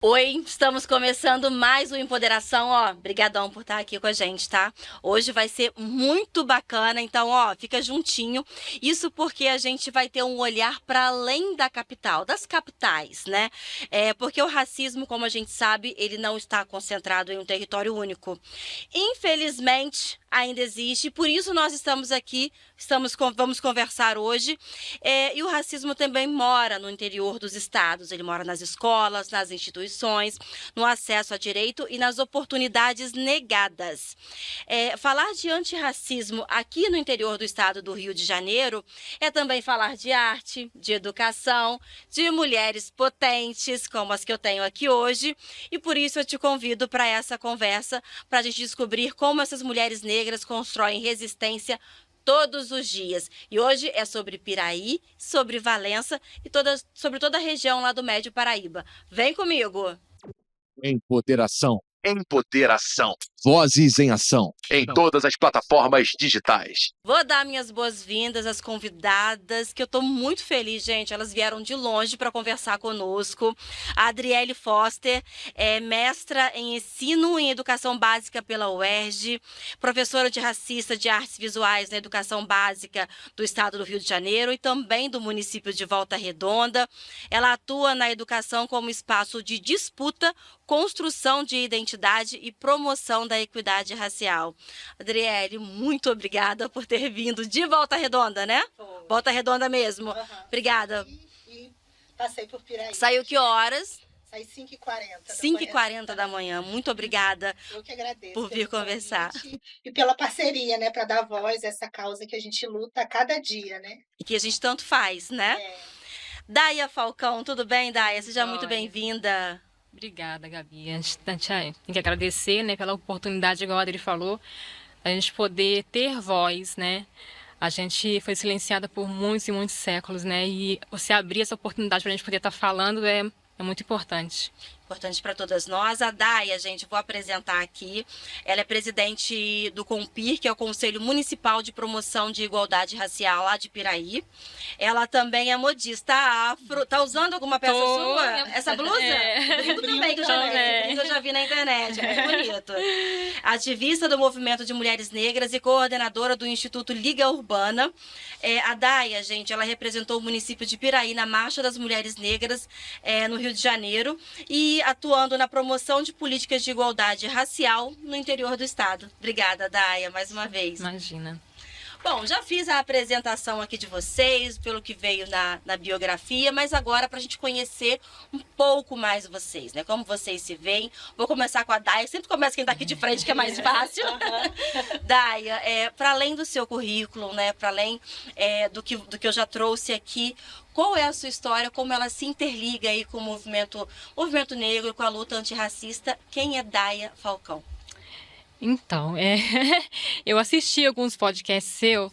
Oi, estamos começando mais um Empoderação, ó, brigadão por estar aqui com a gente, tá? Hoje vai ser muito bacana, então, ó, fica juntinho. Isso porque a gente vai ter um olhar para além da capital, das capitais, né? Porque o racismo, como a gente sabe, ele não está concentrado em um território único. Infelizmente, ainda existe, por isso nós estamos aqui, vamos conversar hoje. E o racismo também mora no interior dos estados, ele mora nas escolas, nas instituições, no acesso a direito e nas oportunidades negadas. Falar de antirracismo aqui no interior do estado do Rio de Janeiro é também falar de arte, de educação, de mulheres potentes, como as que eu tenho aqui hoje, e por isso eu te convido para essa conversa, para a gente descobrir como essas mulheres negras constroem resistência todos os dias. E hoje é sobre Piraí, sobre Valença e sobre toda a região lá do Médio Paraíba. Vem comigo! Empoderação. Empoderação. Vozes em ação. Em todas as plataformas digitais. Vou dar minhas boas-vindas às convidadas, que eu estou muito feliz, gente. Elas vieram de longe para conversar conosco. A Adriele Foster é mestra em ensino em educação básica pela UERJ, professora de racista de artes visuais na educação básica do estado do Rio de Janeiro e também do município de Volta Redonda. Ela atua na educação como espaço de disputa, construção de identidade e promoção da equidade racial. Adriele, muito obrigada por ter vindo de Volta Redonda, né? Foi. Volta Redonda mesmo. Uhum. Obrigada. E passei por Piraí. Saiu que horas? Saí 5h40 5h40 da manhã. Muito obrigada. Eu que agradeço por vir conversar. E pela parceria, né, para dar voz a essa causa que a gente luta a cada dia, né? E que a gente tanto faz, né? Daia Falcão, tudo bem, Daia? Seja muito bem-vinda. Obrigada, Gabi. A gente tem que agradecer, né, pela oportunidade, igual a Adri falou, a gente poder ter voz, né? A gente foi silenciada por muitos e muitos séculos, né? E você abrir essa oportunidade para a gente poder estar falando é muito importante. Importante para todas nós. A Daia, gente, vou apresentar aqui. Ela é presidente do CONPIR, que é o Conselho Municipal de Promoção de Igualdade Racial lá de Piraí. Ela também é modista afro. Tá usando alguma peça sua? Essa blusa? Brinco também, que eu já vi na internet. É muito bonito. Ativista do movimento de mulheres negras e coordenadora do Instituto Liga Urbana. A Daia, gente, ela representou o município de Piraí na Marcha das Mulheres Negras no Rio de Janeiro e atuando na promoção de políticas de igualdade racial no interior do estado. Obrigada, Daia, mais uma vez. Imagina. Bom, já fiz a apresentação aqui de vocês, pelo que veio na biografia, mas agora para a gente conhecer um pouco mais vocês, né? Como vocês se veem. Vou começar com a Daia, sempre começa quem está aqui de frente, que é mais fácil. Daia, para além do seu currículo, né? Para além do que eu já trouxe aqui, qual é a sua história, como ela se interliga aí com o movimento negro, com a luta antirracista? Quem é Daia Falcão? Então, eu assisti alguns podcasts seus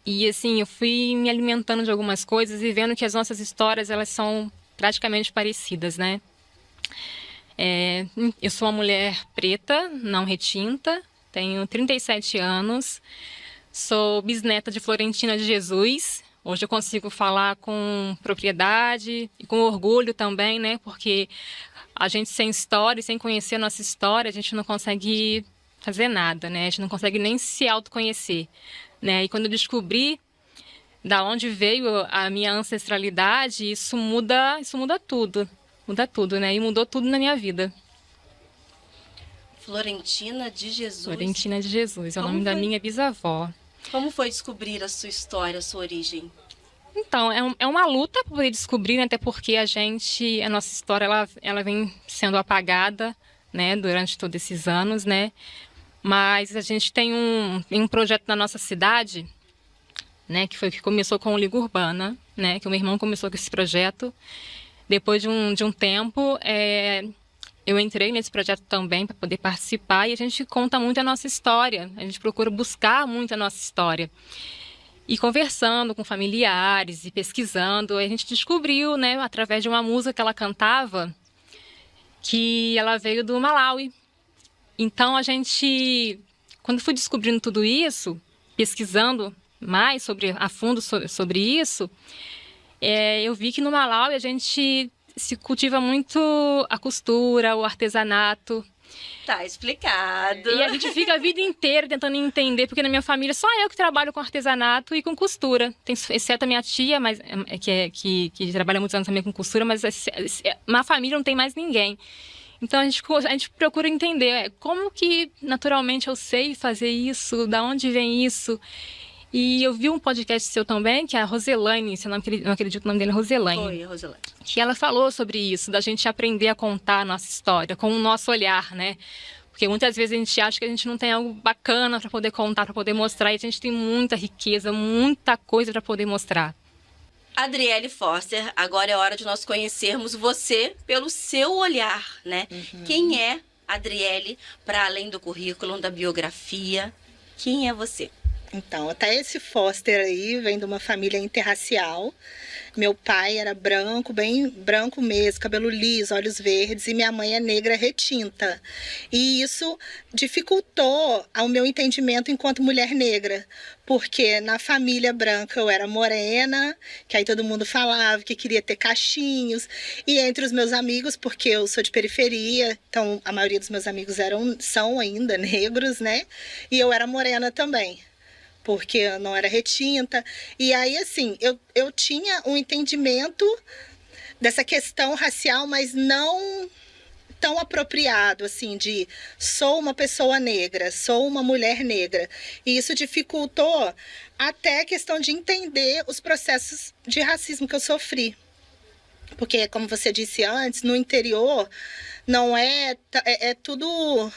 e, assim, eu fui me alimentando de algumas coisas e vendo que as nossas histórias, elas são praticamente parecidas, né? Eu sou uma mulher preta, não retinta, tenho 37 anos, sou bisneta de Florentina de Jesus. Hoje eu consigo falar com propriedade e com orgulho também, né? Porque a gente sem história, sem conhecer a nossa história, a gente não consegue fazer nada, né? A gente não consegue nem se autoconhecer, né? E quando eu descobri da onde veio a minha ancestralidade, isso muda tudo. Muda tudo, né? E mudou tudo na minha vida. Florentina de Jesus. Florentina de Jesus, é o nome da minha bisavó. Como foi descobrir a sua história, a sua origem? Então, é uma luta para poder descobrir, né? Até porque a nossa história, ela vem sendo apagada, né? Durante todos esses anos, né? Mas a gente tem um projeto na nossa cidade, né? Que começou com o Liga Urbana, né? Que o meu irmão começou com esse projeto. Depois de um tempo, eu entrei nesse projeto também para poder participar e a gente conta muito a nossa história. A gente procura buscar muito a nossa história. E conversando com familiares e pesquisando, a gente descobriu, né, através de uma música que ela cantava, que ela veio do Malawi. Então, quando fui descobrindo tudo isso, pesquisando mais a fundo sobre isso, eu vi que no Malawi a gente se cultiva muito a costura, o artesanato. Tá explicado. E a gente fica a vida inteira tentando entender, porque na minha família só eu que trabalho com artesanato e com costura. Exceto a minha tia, mas, que trabalha muitos anos também com costura, mas na família não tem mais ninguém. Então a gente procura entender como que naturalmente eu sei fazer isso, da onde vem isso. E eu vi um podcast seu também, que é a Roselaine, se eu não acredito que o nome dele é Roselaine. Foi, Roselaine. Que ela falou sobre isso, da gente aprender a contar a nossa história, com o nosso olhar, né? Porque muitas vezes a gente acha que a gente não tem algo bacana para poder contar, para poder mostrar, e a gente tem muita riqueza, muita coisa para poder mostrar. Adriele Foster, agora é hora de nós conhecermos você pelo seu olhar, né? Quem é Adriele, para além do currículo, da biografia? Quem é você? Então, até esse Foster aí vem de uma família interracial. Meu pai era branco, bem branco mesmo, cabelo liso, olhos verdes, e minha mãe é negra retinta. E isso dificultou o meu entendimento enquanto mulher negra, porque na família branca eu era morena, que aí todo mundo falava que queria ter cachinhos, e entre os meus amigos, porque eu sou de periferia, então a maioria dos meus amigos são ainda negros, né? E eu era morena também, porque eu não era retinta. E aí, assim, eu tinha um entendimento dessa questão racial, mas não tão apropriado, assim, de sou uma pessoa negra, sou uma mulher negra. E isso dificultou até a questão de entender os processos de racismo que eu sofri. Porque, como você disse antes, no interior não é tudo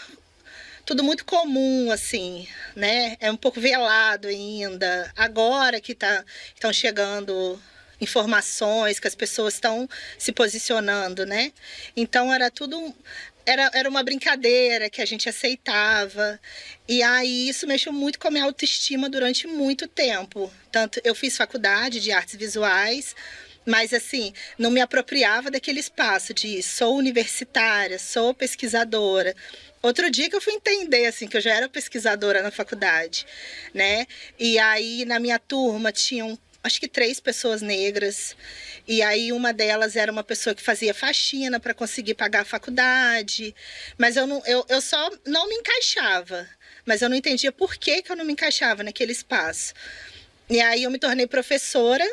muito comum, assim, né? É um pouco velado ainda. Agora que estão chegando informações, que as pessoas estão se posicionando, né? Então era uma brincadeira que a gente aceitava. E aí isso mexeu muito com a minha autoestima durante muito tempo. Tanto eu fiz faculdade de artes visuais, mas assim, não me apropriava daquele espaço de sou universitária, sou pesquisadora. Outro dia que eu fui entender, assim, que eu já era pesquisadora na faculdade, né? E aí, na minha turma, tinham, acho que 3 pessoas negras. E aí, uma delas era uma pessoa que fazia faxina para conseguir pagar a faculdade. Mas eu só não me encaixava. Mas eu não entendia por que eu não me encaixava naquele espaço. E aí, eu me tornei professora,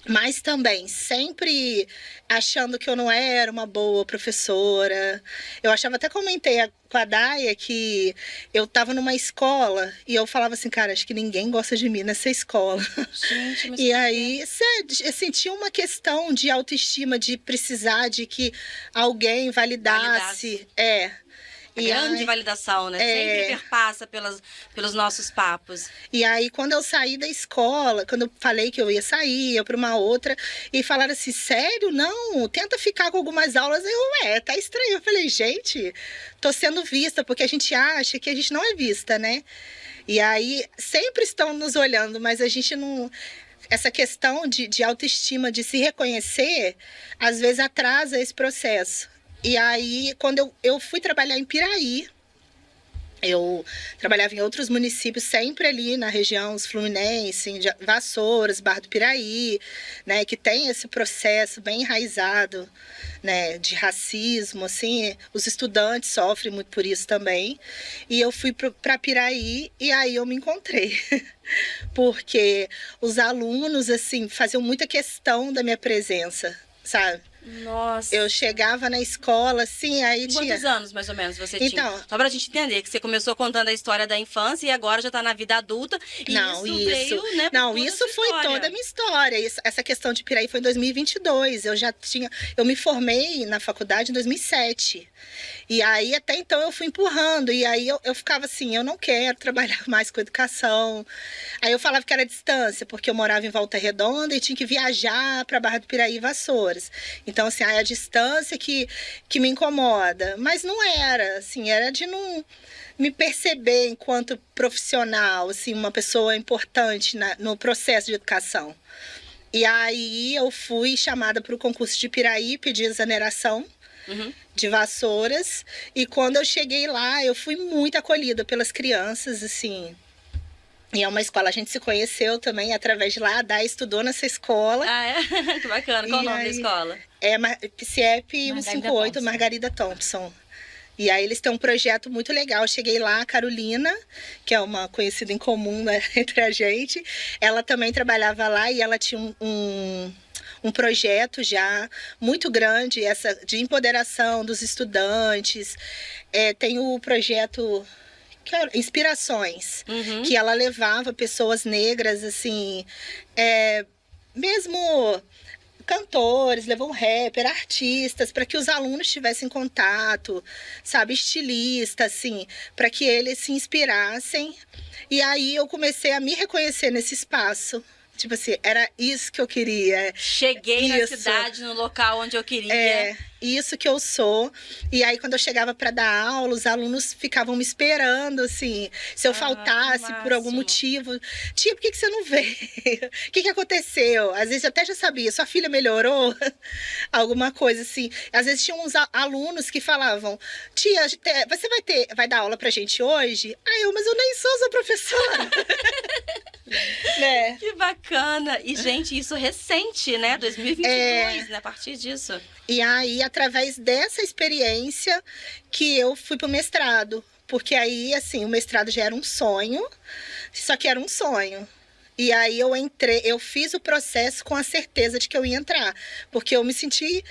mas também sempre achando que eu não era uma boa professora. Eu achava, até comentei com a Daia, que eu estava numa escola e eu falava assim, cara, acho que ninguém gosta de mim nessa escola. Gente, mas E aí, assim, tinha uma questão de autoestima, de precisar de que alguém validasse. Grande validação, né? Sempre perpassa pelos nossos papos. E aí, quando eu saí da escola, quando eu falei que eu ia sair, eu para uma outra, e falaram assim, sério? Não, tenta ficar com algumas aulas. Tá estranho. Eu falei, gente, tô sendo vista, porque a gente acha que a gente não é vista, né? E aí, sempre estão nos olhando, mas a gente não... Essa questão de autoestima, de se reconhecer, às vezes atrasa esse processo. E aí, quando eu fui trabalhar em Piraí, eu trabalhava em outros municípios, sempre ali na região Fluminense, em Vassouras, Barra do Piraí, né, que tem esse processo bem enraizado, né, de racismo, assim, os estudantes sofrem muito por isso também. E eu fui para Piraí e aí eu me encontrei, porque os alunos, assim, faziam muita questão da minha presença, sabe? Nossa. Eu chegava na escola, assim, aí tinha... Quantos anos, mais ou menos, você tinha? Então, só pra gente entender, que você começou contando a história da infância e agora já tá na vida adulta. E não, isso veio, né, não, toda isso essa foi história. toda a minha história. Essa questão de Piraí foi em 2022. Eu me formei na faculdade em 2007. E aí, até então, eu fui empurrando. E aí, eu ficava assim, eu não quero trabalhar mais com educação. Aí eu falava que era distância, porque eu morava em Volta Redonda e tinha que viajar para Barra do Piraí e Vassouras. Então, assim, é a distância que me incomoda. Mas não era, assim, era de não me perceber enquanto profissional, assim, uma pessoa importante no processo de educação. E aí eu fui chamada para o concurso de Piraí, pedi exoneração de Vassouras. E quando eu cheguei lá, eu fui muito acolhida pelas crianças, assim... E é uma escola, a gente se conheceu também através de lá, a Day estudou nessa escola. Ah, é? Que bacana. Qual o E nome da aí- escola? É PCIEP Margarida 158, Thompson. Margarida Thompson. E aí eles têm um projeto muito legal. Eu cheguei lá, a Carolina, que é uma conhecida em comum, né, entre a gente, ela também trabalhava lá e ela tinha um projeto já muito grande de empoderação dos estudantes. Tem o projeto Inspirações, Uhum. que ela levava pessoas negras, assim, mesmo cantores, levou um rapper, artistas, para que os alunos tivessem contato, sabe, estilista, assim, para que eles se inspirassem. E aí eu comecei a me reconhecer nesse espaço. Tipo assim, era isso que eu queria. Cheguei na Isso. cidade, no local onde eu queria. É isso que eu sou. E aí, quando eu chegava para dar aula, os alunos ficavam me esperando, assim. Se eu faltasse que por algum máximo. motivo. Tia, por que você não veio? O que aconteceu? Às vezes eu até já sabia. Sua filha melhorou? Alguma coisa assim. Às vezes tinha uns alunos que falavam: tia, você vai dar aula pra gente hoje? Mas eu nem sou sua professora. Né? Que bacana. E, gente, isso recente, né? 2022, né? A partir disso. E aí, através dessa experiência, que eu fui pro mestrado. Porque aí, assim, o mestrado já era um sonho, só que era um sonho. E aí eu fiz o processo com a certeza de que eu ia entrar. Porque eu me senti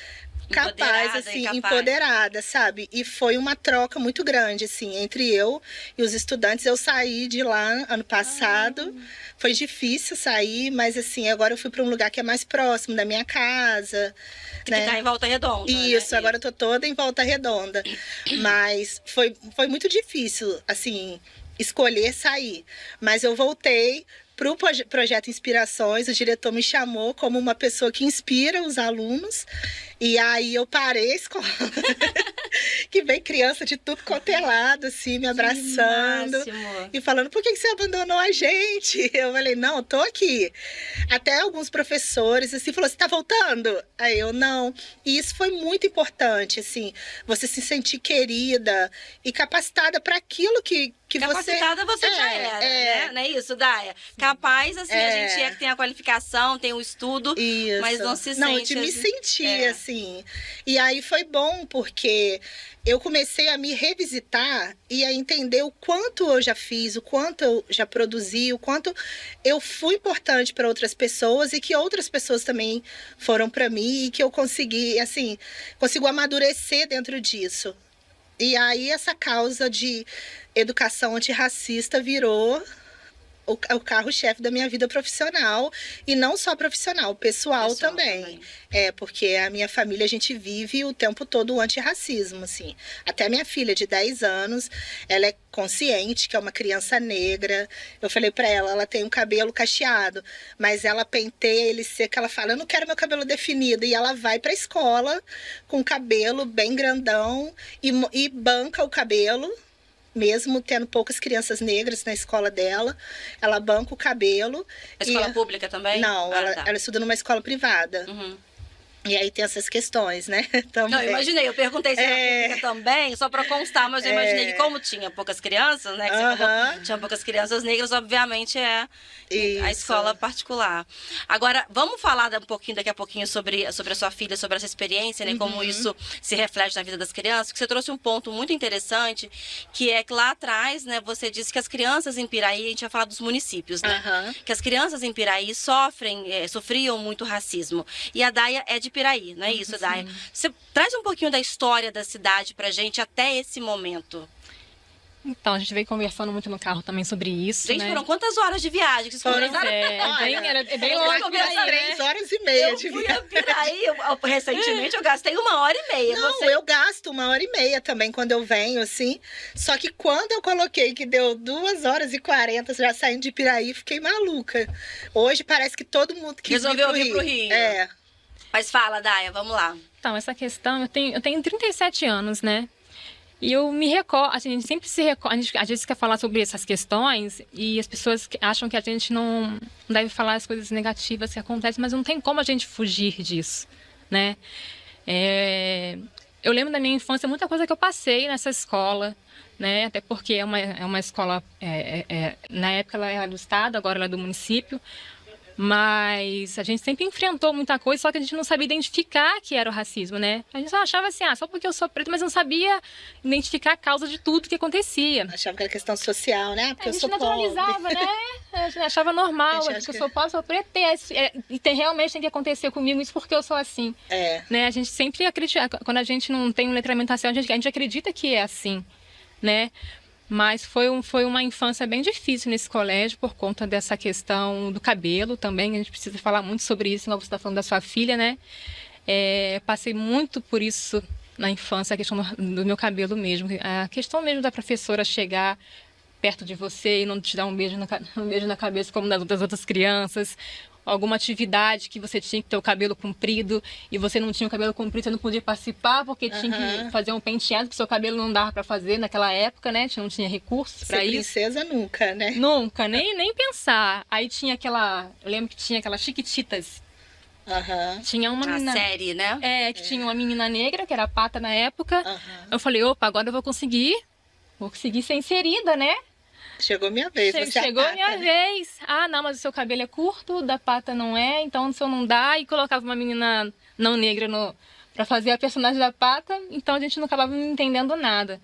capaz, assim, empoderada, sabe? E foi uma troca muito grande, assim, entre eu e os estudantes. Eu saí de lá ano passado. Foi difícil sair, mas assim, agora eu fui para um lugar que é mais próximo da minha casa. Que né? tá em Volta Redonda. Isso, né? agora eu tô toda em Volta Redonda. Mas foi muito difícil, assim, escolher sair. Mas eu voltei pro projeto Inspirações, o diretor me chamou como uma pessoa que inspira os alunos. E aí eu parei a escola. Que vem criança de tudo quanto é lado, assim, me abraçando. Máximo. E falando, por que você abandonou a gente? Eu falei, não, eu tô aqui. Até alguns professores, assim, falou, você tá voltando? Aí eu, não. E isso foi muito importante, assim, você se sentir querida e capacitada para aquilo que Capacitada você já era, né? Não é isso, Daia? Capaz, assim, a gente é que tem a qualificação, tem o estudo, Isso. mas não se Não, sente... de me assim, sentir, assim. E aí foi bom, porque eu comecei a me revisitar e a entender o quanto eu já fiz, o quanto eu já produzi, o quanto eu fui importante para outras pessoas e que outras pessoas também foram para mim e que eu consegui, assim, consigo amadurecer dentro disso. E aí essa causa de educação antirracista virou o carro-chefe da minha vida profissional, e não só profissional, pessoal também. Porque a minha família, a gente vive o tempo todo o antirracismo, assim. Até a minha filha, de 10 anos, ela é consciente que é uma criança negra. Eu falei pra ela, ela tem um cabelo cacheado, mas ela penteia ele seco, ela fala, eu não quero meu cabelo definido, e ela vai pra escola com o cabelo bem grandão e banca o cabelo, mesmo tendo poucas crianças negras na escola dela, ela banca o cabelo. Escola pública também? Não, ela estuda numa escola privada. Uhum. E aí tem essas questões, né? Também. Não, eu imaginei, eu perguntei se era pública também, só pra constar, mas eu imaginei que como tinha poucas crianças, né? Que você falou, tinha poucas crianças negras, obviamente é a escola particular. Agora, vamos falar daqui a pouquinho sobre a sua filha, sobre essa experiência, né? Como isso se reflete na vida das crianças, porque você trouxe um ponto muito interessante, que é que lá atrás, né, você disse que as crianças em Piraí, a gente vai falar dos municípios, né? Que as crianças em Piraí sofriam muito racismo. E a Daia é de Piraí, não é isso, Daia? Você traz um pouquinho da história da cidade pra gente até esse momento. Então, a gente veio conversando muito no carro também sobre isso, Gente, né? foram quantas horas de viagem que vocês conversaram? É bem Eu longe acho que Piraí, umas 3 horas e meia Eu de fui viagem. a Piraí, recentemente eu gastei 1h30. Não, eu gasto 1h30 também quando eu venho, assim. Só que quando eu coloquei que deu 2h40 já saindo de Piraí, fiquei maluca. Hoje parece que todo mundo quis Resolveu vir vir pro Rio. É. Mas fala, Daia, vamos lá. Então, essa questão, eu tenho 37 anos, né? E eu me recordo, a gente sempre se recorda, a gente quer falar sobre essas questões e as pessoas acham que a gente não deve falar as coisas negativas que acontecem, mas não tem como a gente fugir disso, né? eu lembro da minha infância muita coisa que eu passei nessa escola, né? Até porque é uma escola, na época ela era do estado, agora ela é do município. Mas a gente sempre enfrentou muita coisa, só que a gente não sabia identificar que era o racismo, né? A gente só achava assim, só porque eu sou preto, mas não sabia identificar a causa de tudo que acontecia. Achava que era questão social, né? Porque A eu gente sou naturalizava, pobre. né? A gente achava normal, A gente porque acha eu que- sou pobre, sou preta, realmente tem que acontecer comigo isso porque eu sou assim. Né? A gente sempre acredita, quando a gente não tem um letramento racial, a gente acredita que é assim, né? Mas foi uma infância bem difícil nesse colégio por conta dessa questão do cabelo também. A gente precisa falar muito sobre isso, igual você está falando da sua filha, né? Passei muito por isso na infância, a questão do meu cabelo mesmo. A questão mesmo da professora chegar perto de você e não te dar um beijo na cabeça como das outras crianças. Alguma atividade que você tinha que ter o cabelo comprido e você não tinha o cabelo comprido, você não podia participar porque tinha que fazer um penteado que seu cabelo não dava para fazer naquela época, né? Não tinha recursos para Ser isso. princesa nunca, né? Nunca, nem pensar. Aí tinha eu lembro que tinha aquelas Chiquititas. Tinha uma A menina, série, né? que tinha uma menina negra, que era a Pata na época. Eu falei, opa, agora eu vou conseguir ser inserida, né? Chegou minha vez, você Chegou acata, minha né? vez. Ah, não, mas o seu cabelo é curto, o da Pata não é, então se eu não dá, e colocava uma menina não negra pra fazer a personagem da Pata, então a gente não acabava entendendo nada.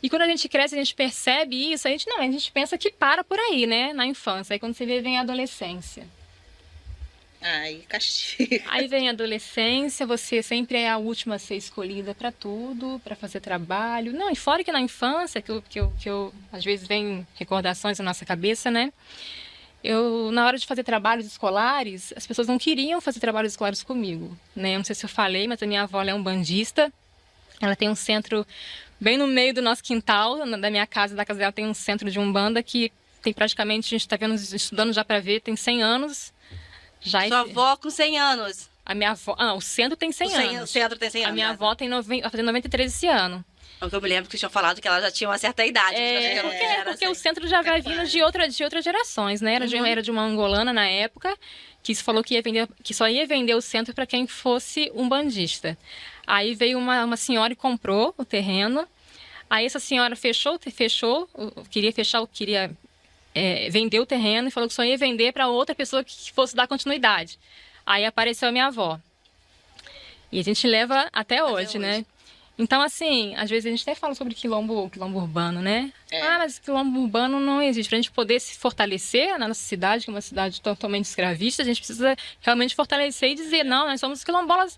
E quando a gente cresce, a gente percebe isso, a gente pensa que para por aí, né, na infância. Aí quando você vê, vem a adolescência. Ai, castigo. Aí vem a adolescência, você sempre é a última a ser escolhida para tudo, para fazer trabalho. Não, e fora que na infância, que eu às vezes vem recordações na nossa cabeça, né? Na hora de fazer trabalhos escolares, as pessoas não queriam fazer trabalhos escolares comigo, né? Eu não sei se eu falei, mas a minha avó ela é um bandista. Ela tem um centro bem no meio do nosso quintal, da minha casa, da casa dela tem um centro de umbanda que tem praticamente, a gente está estudando já para ver, tem 100 anos. Sua avó com 100 anos. A minha avó... o centro tem 100 anos. O centro tem 100 anos. A minha avó vai fazer 93 esse ano. Eu me lembro que tinham falado que ela já tinha uma certa idade. Porque o centro já vai vindo de outras gerações, né? Era de uma angolana na época, que falou que só ia vender o centro para quem fosse um bandista. Aí veio uma senhora e comprou o terreno. Aí essa senhora queria vender o terreno e falou que só ia vender para outra pessoa que fosse dar continuidade. Aí apareceu a minha avó. E a gente leva até hoje, né? Então, assim, às vezes a gente até fala sobre quilombo urbano, né? Mas quilombo urbano não existe. Para a gente poder se fortalecer na nossa cidade, que é uma cidade totalmente escravista, a gente precisa realmente fortalecer e dizer, não, nós somos quilombolas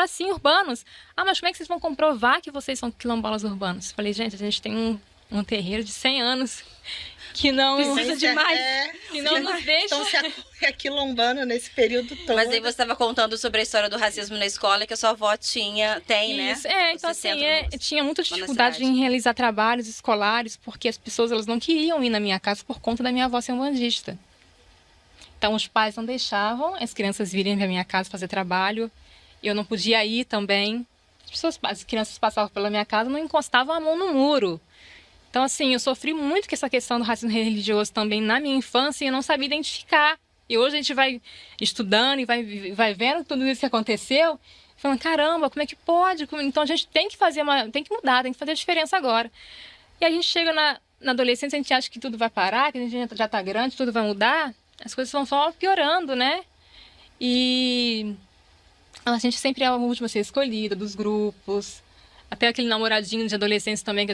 sim, urbanos. Mas como é que vocês vão comprovar que vocês são quilombolas urbanos? Falei, gente, a gente tem um terreiro de 100 anos que não precisa de mais, que não nos deixa. Então se aquilombando nesse período todo. Mas aí você estava contando sobre a história do racismo na escola, que a sua avó tem, isso, né? Então assim, tinha muita dificuldade em realizar trabalhos escolares, porque as pessoas elas não queriam ir na minha casa por conta da minha avó ser bandista. Então os pais não deixavam as crianças virem na minha casa fazer trabalho, eu não podia ir também. As crianças passavam pela minha casa, não encostavam a mão no muro. Então, assim, eu sofri muito com essa questão do racismo religioso também na minha infância e eu não sabia identificar. E hoje a gente vai estudando e vai vendo tudo isso que aconteceu, falando, caramba, como é que pode? Então a gente tem que mudar, tem que fazer a diferença agora. E a gente chega na adolescência, a gente acha que tudo vai parar, que a gente já está grande, tudo vai mudar. As coisas vão só piorando, né? E a gente sempre é a última a ser escolhida dos grupos. Até aquele namoradinho de adolescência também, que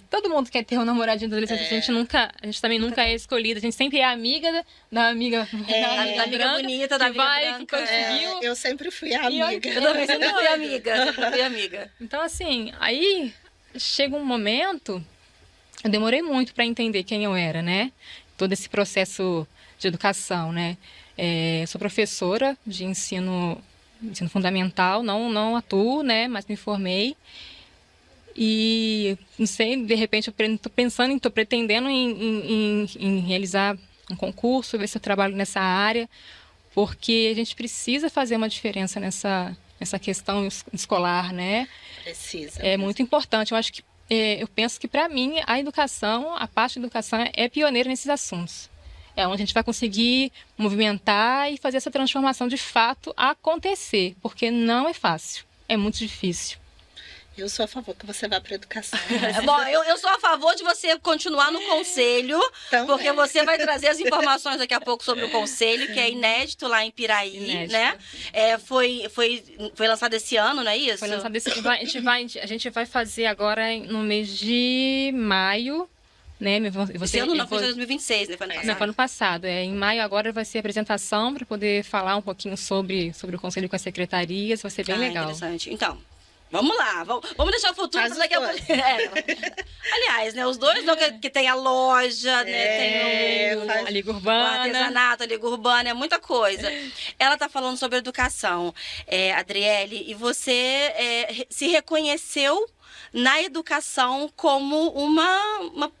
todo mundo quer ter um namoradinho de adolescência, a gente também nunca é escolhida, a gente sempre é amiga da amiga, da amiga bonita, da amiga branca. Que conseguiu. Eu sempre fui amiga. Eu também sempre fui amiga. Então, assim, aí chega um momento, eu demorei muito para entender quem eu era, né? Todo esse processo de educação, né? Sou professora de ensino fundamental, não atuo, né? Mas me formei. E, não sei, de repente eu estou pretendendo em realizar um concurso, ver se eu trabalho nessa área, porque a gente precisa fazer uma diferença nessa questão escolar, né? Precisa. É muito importante. Eu penso que, para mim, a parte da educação é pioneira nesses assuntos. É onde a gente vai conseguir movimentar e fazer essa transformação de fato acontecer, porque não é fácil, é muito difícil. Eu sou a favor que você vá para educação. Bom, eu sou a favor de você continuar no conselho, Também. porque você vai trazer as informações daqui a pouco sobre o conselho, que é inédito lá em Piraí, Inédito. né? Foi lançado esse ano, não é isso? Foi lançado a gente vai fazer agora no mês de maio, né? Esse ano não, foi em 2026, né? Foi ano Não, passado. foi ano passado. Em maio agora vai ser a apresentação para poder falar um pouquinho sobre o conselho com as secretarias. Vai ser bem legal. Interessante. Então, vamos lá. Vamos deixar o futuro Faz para daqui a os pouco. dois. Aliás, né? Os dois, não, que tem a loja, né? Tem faz- A Liga o Urbana. artesanato, a Liga Urbana, é muita coisa. Ela tá falando sobre educação, Adriele, e você se reconheceu na educação como uma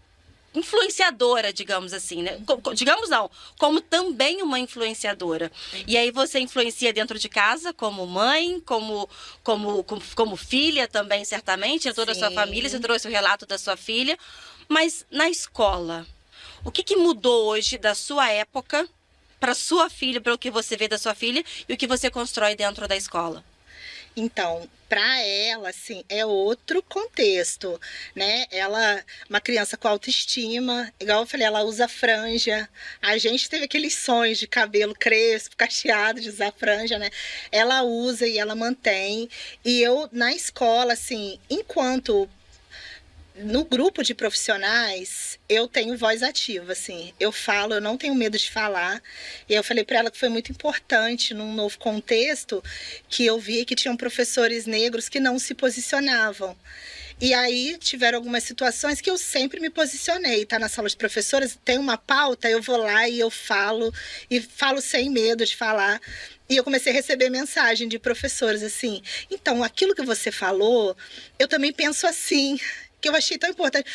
influenciadora, digamos assim, né? Digamos não, como também uma influenciadora. E aí você influencia dentro de casa, como mãe, como filha também, certamente, né? Toda a sua Sim. família, você trouxe o relato da sua filha. Mas na escola, o que mudou hoje da sua época para sua filha, para o que você vê da sua filha e o que você constrói dentro da escola? Então, para ela, assim, é outro contexto, né? Ela, uma criança com autoestima, igual eu falei, ela usa franja. A gente teve aqueles sonhos de cabelo crespo, cacheado, de usar franja, né? Ela usa e ela mantém. E eu, na escola, assim, enquanto no grupo de profissionais, eu tenho voz ativa, assim. Eu falo, eu não tenho medo de falar. E eu falei para ela que foi muito importante, num novo contexto, que eu vi que tinham professores negros que não se posicionavam. E aí tiveram algumas situações que eu sempre me posicionei, tá? Na sala de professoras, tem uma pauta, eu vou lá e eu falo sem medo de falar. E eu comecei a receber mensagem de professores assim: então, aquilo que você falou, eu também penso assim. Que eu achei tão importante.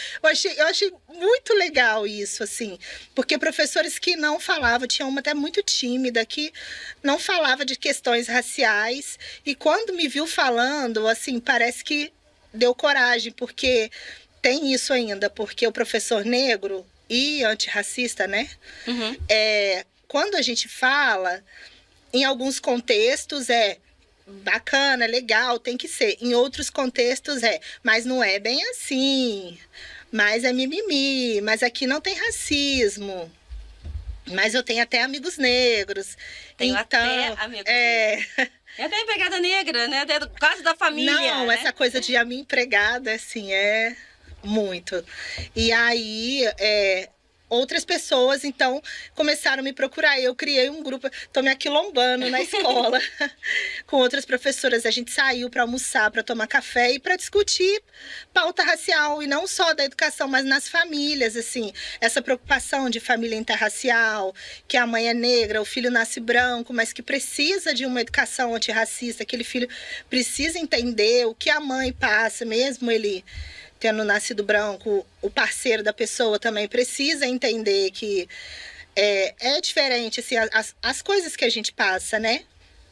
Eu achei muito legal isso, assim, porque professores que não falavam, tinha uma até muito tímida, que não falava de questões raciais, e quando me viu falando, assim, parece que deu coragem, porque tem isso ainda, porque o professor negro e antirracista, né, Uhum. quando a gente fala, em alguns contextos bacana, legal, tem que ser. Em outros contextos mas não é bem assim. Mas é mimimi, mas aqui não tem racismo. Mas eu tenho até amigos negros. Tenho então, até amigos negros. É até empregada negra, né? Até quase da família. Não, né? essa coisa de a minha empregada, assim, é muito. E aí, outras pessoas, então, começaram a me procurar. Eu criei um grupo, tô me aquilombando na escola com outras professoras. A gente saiu para almoçar, para tomar café e para discutir pauta racial, e não só da educação, mas nas famílias, assim, essa preocupação de família interracial, que a mãe é negra, o filho nasce branco, mas que precisa de uma educação antirracista, aquele filho precisa entender o que a mãe passa, mesmo ele tendo nascido branco, o parceiro da pessoa também precisa entender que é diferente, assim, as coisas que a gente passa, né?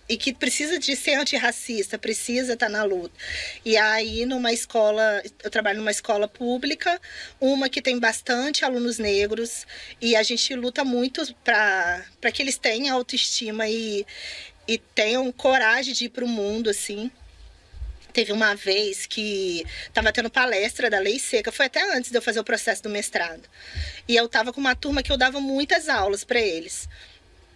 E que precisa de ser antirracista, precisa estar na luta. E aí, numa escola, eu trabalho numa escola pública, uma que tem bastante alunos negros, e a gente luta muito para que eles tenham autoestima e tenham coragem de ir para o mundo, assim. Teve uma vez que estava tendo palestra da Lei Seca, foi até antes de eu fazer o processo do mestrado. E eu estava com uma turma que eu dava muitas aulas para eles.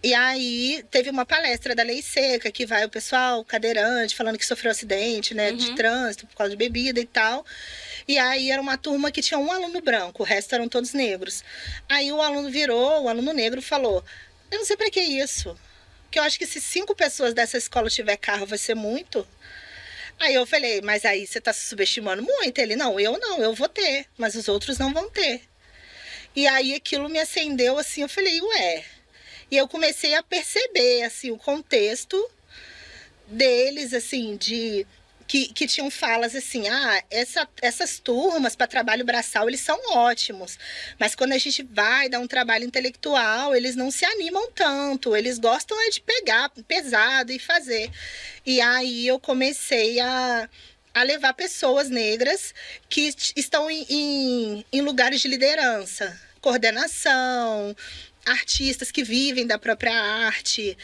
E aí teve uma palestra da Lei Seca, que vai o pessoal cadeirante, falando que sofreu acidente, né, de trânsito por causa de bebida e tal. E aí era uma turma que tinha um aluno branco, o resto eram todos negros. Aí o aluno negro falou: eu não sei para que isso, porque eu acho que se 5 pessoas dessa escola tiver carro vai ser muito. Aí eu falei: mas aí você está se subestimando muito. Ele: não, eu vou ter, mas os outros não vão ter. E aí aquilo me acendeu assim, eu falei: ué. E eu comecei a perceber, assim, o contexto deles, assim, que tinham falas assim: essas turmas para trabalho braçal, eles são ótimos, mas quando a gente vai dar um trabalho intelectual, eles não se animam tanto, eles gostam de pegar pesado e fazer. E aí eu comecei a levar pessoas negras que estão em lugares de liderança, coordenação, artistas que vivem da própria arte,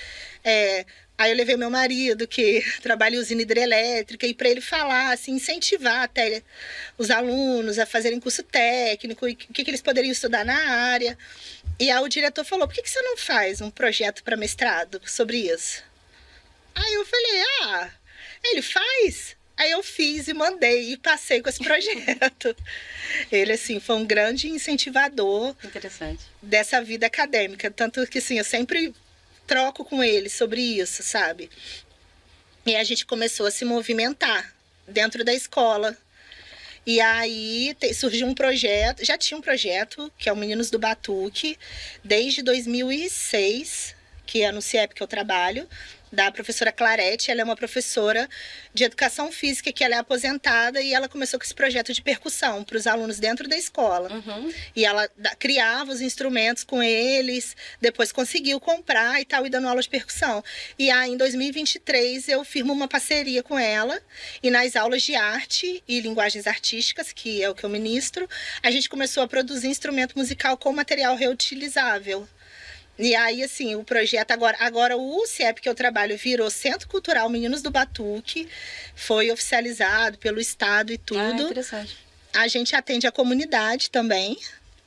Aí eu levei meu marido, que trabalha em usina hidrelétrica, e para ele falar, assim, incentivar até os alunos a fazerem curso técnico, e o que eles poderiam estudar na área. E aí o diretor falou, por que você não faz um projeto para mestrado sobre isso? Aí eu falei, ele faz? Aí eu fiz e mandei e passei com esse projeto. Ele, assim, foi um grande incentivador dessa vida acadêmica. Tanto que, assim, eu sempre troco com ele sobre isso, sabe? E a gente começou a se movimentar dentro da escola. E aí surgiu um projeto, já tinha um projeto, que é o Meninos do Batuque, desde 2006, que é no CIEP que eu trabalho, da professora Clarete. Ela é uma professora de educação física que ela é aposentada e ela começou com esse projeto de percussão para os alunos dentro da escola. E ela criava os instrumentos com eles, depois conseguiu comprar e tal, e dando aula de percussão. E aí, em 2023, eu firmo uma parceria com ela, e nas aulas de arte e linguagens artísticas, que é o que eu ministro, a gente começou a produzir instrumento musical com material reutilizável. E aí, assim, o projeto agora o CIEP que eu trabalho virou Centro Cultural Meninos do Batuque, foi oficializado pelo Estado e tudo. Interessante. A gente atende a comunidade também,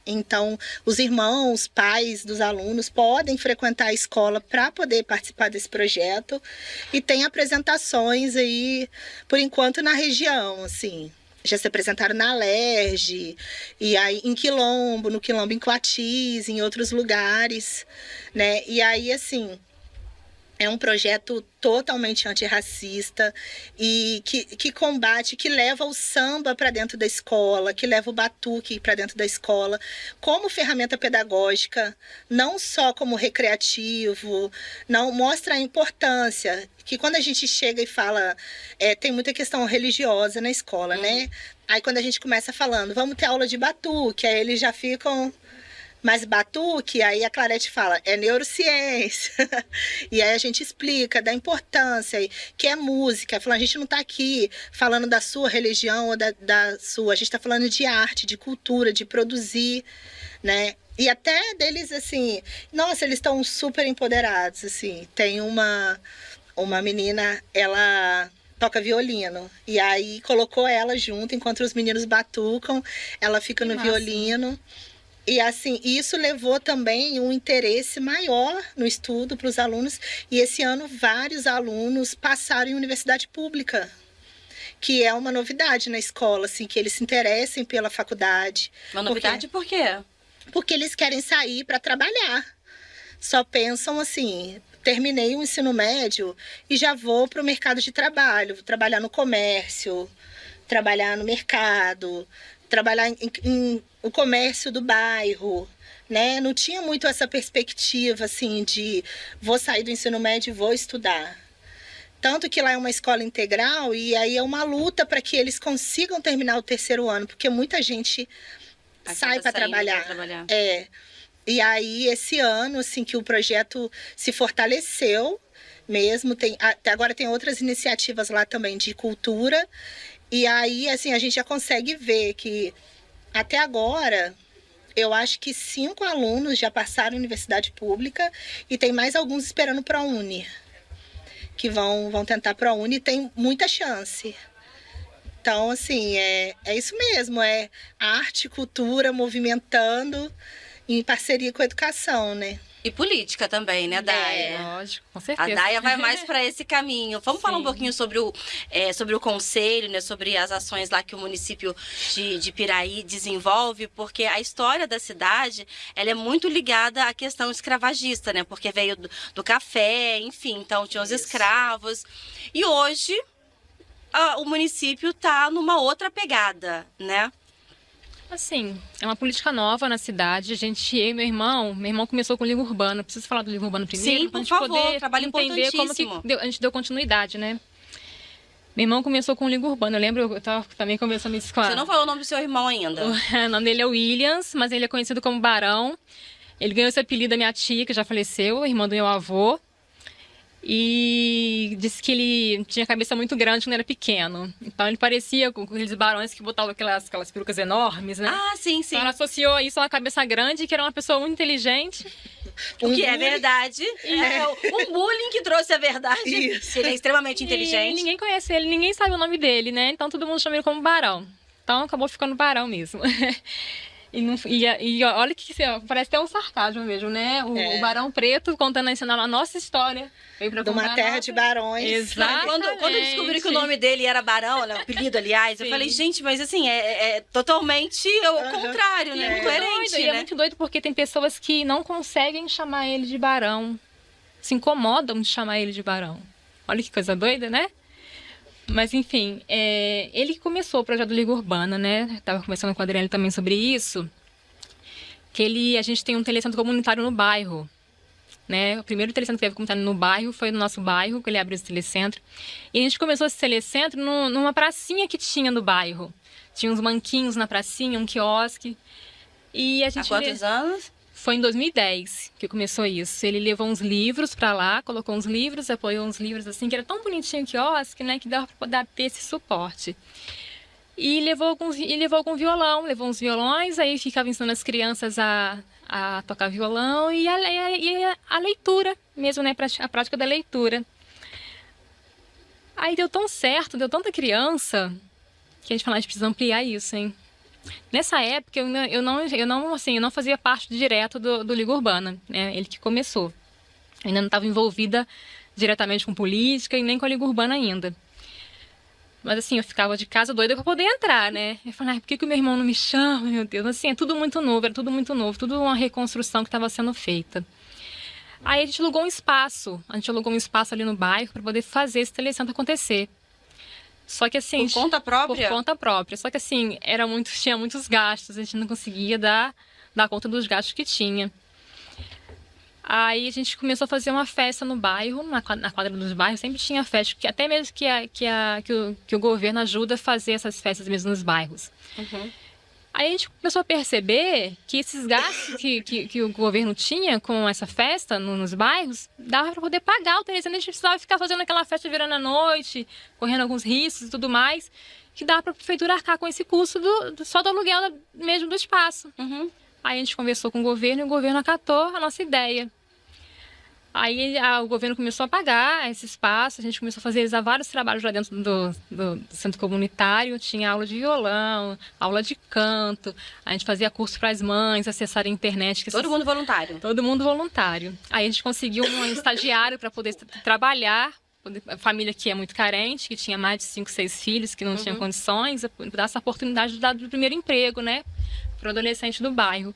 então os irmãos, pais dos alunos podem frequentar a escola para poder participar desse projeto, e tem apresentações aí, por enquanto, na região, assim. Já se apresentaram na Alerj, e aí em Quilombo, no Quilombo em Coatis, em outros lugares, né? E aí, assim, é um projeto totalmente antirracista e que combate, que leva o samba para dentro da escola, que leva o batuque para dentro da escola, como ferramenta pedagógica, não só como recreativo, não mostra a importância, que quando a gente chega e fala, tem muita questão religiosa na escola, né? Aí quando a gente começa falando, vamos ter aula de batuque, aí eles já ficam... Mas batuque, aí a Clarete fala, é neurociência. E aí a gente explica da importância, que é música. Falando, a gente não está aqui falando da sua religião ou da sua. A gente está falando de arte, de cultura, de produzir, né? E até deles, assim, nossa, eles estão super empoderados, assim. Tem uma menina, ela toca violino. E aí colocou ela junto, enquanto os meninos batucam, ela fica no violino. E assim, isso levou também um interesse maior no estudo para os alunos. E esse ano vários alunos passaram em universidade pública, que é uma novidade na escola, assim, que eles se interessem pela faculdade. Uma novidade por quê? Porque eles querem sair para trabalhar. Só pensam assim, terminei o ensino médio e já vou para o mercado de trabalho, vou trabalhar no comércio, trabalhar no mercado, trabalhar em o comércio do bairro, né? Não tinha muito essa perspectiva, assim, de vou sair do ensino médio e vou estudar. Tanto que lá é uma escola integral e aí é uma luta para que eles consigam terminar o terceiro ano, porque muita gente sai para trabalhar. E aí, esse ano, assim, que o projeto se fortaleceu mesmo, até agora tem outras iniciativas lá também de cultura. E aí, assim, a gente já consegue ver que, até agora, eu acho que 5 alunos já passaram em universidade pública e tem mais alguns esperando ProUni, que vão tentar ProUni e tem muita chance. Então, assim, é isso mesmo, é arte, cultura, movimentando em parceria com a educação, né? E política também, né, Daia? Lógico, com certeza. A Daia vai mais para esse caminho. Vamos falar um pouquinho sobre o conselho, né, sobre as ações lá que o município de Piraí desenvolve, porque a história da cidade, ela é muito ligada à questão escravagista, né? Porque veio do café, enfim, então tinha os escravos. E hoje o município está numa outra pegada, né? Assim, é uma política nova na cidade. Eu e meu irmão começou com o Liga Urbana. Preciso falar do Liga Urbana primeiro? Sim, por favor, trabalho entender como que a gente deu continuidade, né? Meu irmão começou com o Liga Urbana. Eu lembro, eu estava também conversando isso com Você não falou o nome do seu irmão ainda. O nome dele é Williams, mas ele é conhecido como Barão. Ele ganhou esse apelido da minha tia, que já faleceu, irmã do meu avô. E disse que ele tinha a cabeça muito grande quando era pequeno. Então ele parecia com aqueles barões que botavam aquelas perucas enormes, né? Ah, sim, sim. Então ela associou isso a uma cabeça grande, que era uma pessoa muito inteligente. O que é bullying. verdade. Um bullying que trouxe a verdade. Isso. Ele é extremamente E inteligente. ninguém conhece ele, ninguém sabe o nome dele, né? Então todo mundo chama ele como Barão. Então acabou ficando Barão mesmo. E olha que parece até um sarcasmo mesmo, né? O Barão Preto contando a nossa história. Veio pra De contar uma a terra nossa. de barões. Exato. Quando eu descobri que o nome dele era Barão, né, o apelido, aliás, eu Sim. falei, gente, mas assim, é totalmente o contrário, né? E Muito é coerente, doido, e né? é muito doido porque tem pessoas que não conseguem chamar ele de Barão. Se incomodam de chamar ele de Barão. Olha que coisa doida, né? Mas, enfim, ele que começou o projeto do Liga Urbana, né? Estava conversando com a Adriane também sobre isso. Que a gente tem um telecentro comunitário no bairro. Né? O primeiro telecentro que teve comunitário no bairro foi no nosso bairro, que ele abriu esse telecentro. E a gente começou esse telecentro numa pracinha que tinha no bairro. Tinha uns banquinhos na pracinha, um quiosque. E a gente Há quantos anos? Foi em 2010 que começou isso. Ele levou uns livros pra lá, colocou uns livros, apoiou uns livros assim, que era tão bonitinho o quiosque, né, que dava pra poder ter esse suporte. E levou violão, levou uns violões, aí ficava ensinando as crianças a tocar violão e a leitura mesmo, né, a prática da leitura. Aí deu tão certo, deu tanta criança, que a gente falou, a gente precisa ampliar isso, hein? Nessa época, eu não fazia parte direto do Liga Urbana, né? Ele que começou. Eu ainda não estava envolvida diretamente com política e nem com a Liga Urbana ainda. Mas assim, eu ficava de casa doida para poder entrar, né? Eu falava, por que o meu irmão não me chama, meu Deus? Assim, é tudo muito novo, era tudo muito novo, tudo uma reconstrução que estava sendo feita. Aí a gente alugou um espaço ali no bairro para poder fazer esse telecentro acontecer. Só que assim... Por conta própria? Por conta própria. Só que assim, tinha muitos gastos, a gente não conseguia dar conta dos gastos que tinha. Aí a gente começou a fazer uma festa no bairro, na quadra dos bairros, sempre tinha festa, até mesmo que o governo ajuda a fazer essas festas mesmo nos bairros. Uhum. Aí a gente começou a perceber que esses gastos que o governo tinha com essa festa nos bairros, dava para poder pagar o telecentro. A gente precisava ficar fazendo aquela festa virando à noite, correndo alguns riscos e tudo mais, que dava para a prefeitura arcar com esse custo só do aluguel mesmo do espaço. Uhum. Aí a gente conversou com o governo e o governo acatou a nossa ideia. Aí o governo começou a pagar esse espaço, a gente começou a fazer vários trabalhos lá dentro do centro comunitário, tinha aula de violão, aula de canto, a gente fazia curso para as mães, acessarem a internet. Todo mundo voluntário? Todo mundo voluntário. Aí a gente conseguiu um estagiário para poder trabalhar, a família que é muito carente, que tinha mais de 5, 6 filhos, que não tinha condições, dar essa oportunidade de dar o primeiro emprego, né, para o adolescente do bairro.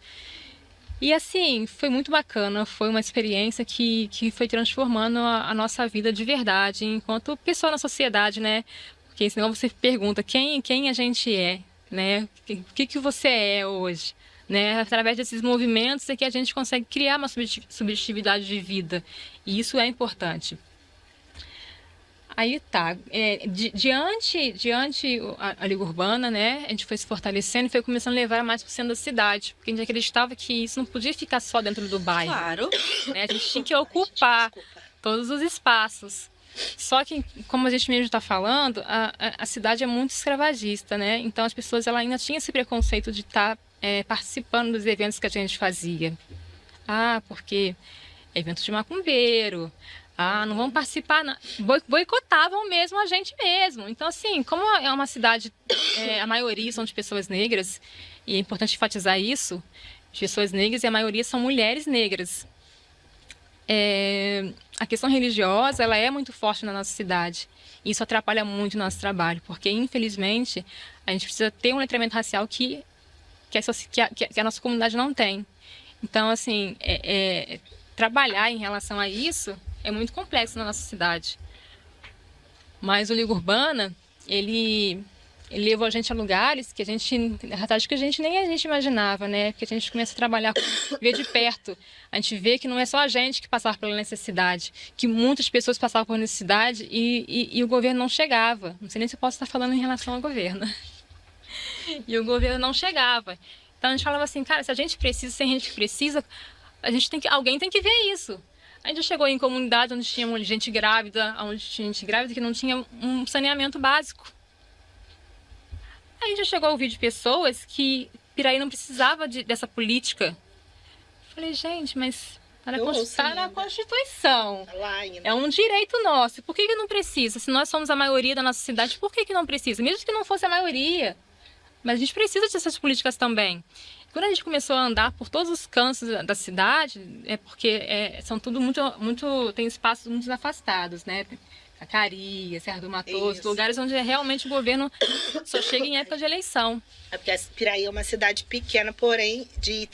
E assim, foi muito bacana, foi uma experiência que foi transformando a nossa vida de verdade, enquanto pessoa na sociedade, né? Porque senão você pergunta quem a gente é, né? O que você é hoje, né? Através desses movimentos é que a gente consegue criar uma subjetividade de vida, e isso é importante. Aí tá, diante a Liga Urbana, né, a gente foi se fortalecendo e foi começando a levar mais para o centro da cidade, porque a gente acreditava que isso não podia ficar só dentro do bairro. Claro. Né, a gente tinha que ocupar todos os espaços. Só que, como a gente mesmo está falando, a cidade é muito escravagista, né, então as pessoas ainda tinham esse preconceito de estar participando dos eventos que a gente fazia. Porque é evento de macumbeiro, não vamos participar, não. Boicotavam mesmo a gente mesmo. Então, assim, como é uma cidade, a maioria são de pessoas negras, e é importante enfatizar isso, de pessoas negras, e a maioria são mulheres negras. A questão religiosa, ela é muito forte na nossa cidade. E isso atrapalha muito o nosso trabalho, porque, infelizmente, a gente precisa ter um letramento racial que a nossa comunidade não tem. Então, assim, trabalhar em relação a isso é muito complexo na nossa cidade. Mas o Liga Urbana, ele levou a gente a lugares que a gente nem a gente imaginava, né? Porque a gente começa a trabalhar, ver de perto. A gente vê que não é só a gente que passava pela necessidade, que muitas pessoas passavam por necessidade e o governo não chegava. Não sei nem se eu posso estar falando em relação ao governo. E o governo não chegava. Então a gente falava assim, cara, se a gente precisa, se a gente precisa, alguém tem que ver isso. A gente chegou em comunidades onde tinha gente grávida, que não tinha um saneamento básico. A gente já chegou a ouvir de pessoas que Piraí não precisava dessa política. Falei, gente, mas Está na Constituição. Tá lá ainda. É um direito nosso. Por que não precisa? Se nós somos a maioria da nossa cidade, por que não precisa? Mesmo que não fosse a maioria. Mas a gente precisa dessas políticas também. Quando a gente começou a andar por todos os cantos da cidade, é porque são tudo tem espaços muito afastados, né? Cacaria, Serra do Matoso, lugares onde realmente o governo só chega em época de eleição. É porque Piraí é uma cidade pequena, porém,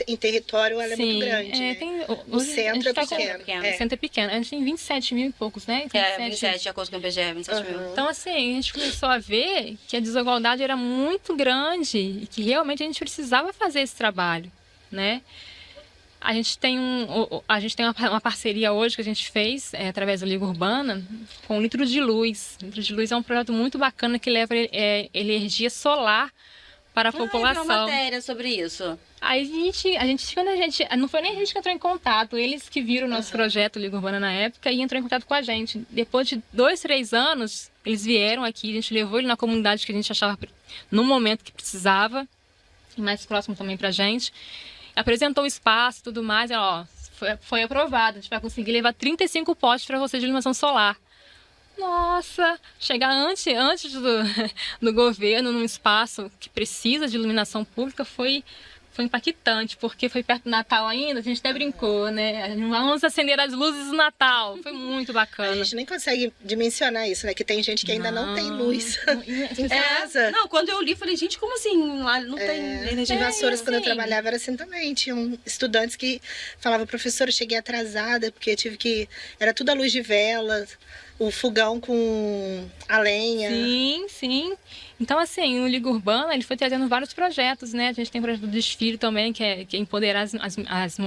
em território ela é muito grande. Né? O centro é pequeno. O centro é pequeno. A gente tem 27 mil e poucos, né? 27, de acordo com o IBGE, 27 mil. Então, assim, a gente começou a ver que a desigualdade era muito grande e que realmente a gente precisava fazer esse trabalho, né? A gente tem uma parceria hoje que a gente fez através da Liga Urbana com o Litro de Luz. O Litro de Luz é um projeto muito bacana que leva energia solar para a população. Tem uma matéria sobre isso. Aí não foi nem a gente que entrou em contato, eles que viram o nosso projeto Liga Urbana na época e entrou em contato com a gente. Depois de 2, 3 anos, eles vieram aqui, a gente levou ele na comunidade que a gente achava no momento que precisava, e mais próximo também pra gente. Apresentou o espaço e tudo mais, foi aprovado. A gente vai conseguir levar 35 postes para você de iluminação solar. Nossa, chegar antes do governo num espaço que precisa de iluminação pública foi impactante, porque foi perto do Natal ainda, a gente até brincou, né? Vamos acender as luzes do Natal. Foi muito bacana. A gente nem consegue dimensionar isso, né? Que tem gente que ainda não tem luz em casa. Não, quando eu li, falei, gente, como assim? Lá não tem energia. Em Vassouras, quando eu trabalhava, era assim também. Tinham estudantes que falavam, professora, eu cheguei atrasada, porque era tudo a luz de vela, o fogão com a lenha. Sim. Então, assim, o Liga Urbana, ele foi trazendo vários projetos, né? A gente tem o projeto do desfile também, que é empoderar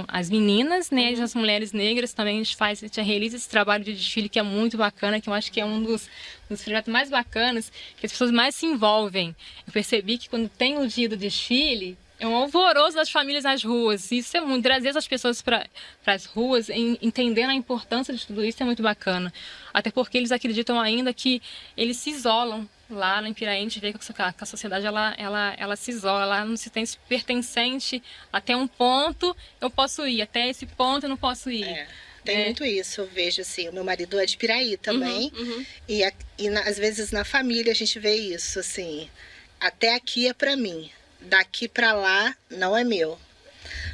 as meninas, né? E as mulheres negras também, a gente realiza esse trabalho de desfile que é muito bacana, que eu acho que é um dos projetos mais bacanas, que as pessoas mais se envolvem. Eu percebi que quando tem o dia do desfile, é um alvoroço das famílias nas ruas. Isso é muito. Trazer as pessoas para as ruas, entendendo a importância de tudo isso, é muito bacana. Até porque eles acreditam ainda que eles se isolam. Lá no Piraí, a gente vê que a sociedade ela se isola, ela não se tem pertencente. Até um ponto eu posso ir, até esse ponto eu não posso ir. Tem muito isso, eu vejo assim. O meu marido é de Piraí também. E às vezes na família a gente vê isso, assim. Até aqui é pra mim. Daqui pra lá não é meu.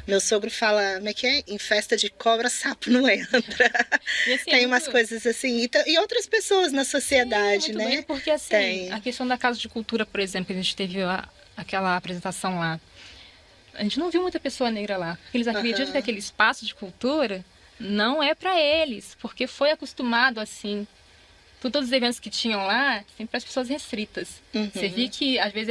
Meu sogro fala, como é que é? Em festa de cobra, sapo não entra. E, assim, tem umas coisas assim. E outras pessoas na sociedade, né? Bem, porque assim, a questão da Casa de Cultura, por exemplo, que a gente teve aquela apresentação lá. A gente não viu muita pessoa negra lá. Porque eles acreditam que aquele espaço de cultura não é para eles. Porque foi acostumado assim. Todos os eventos que tinham lá, sempre as pessoas restritas. Você via que às vezes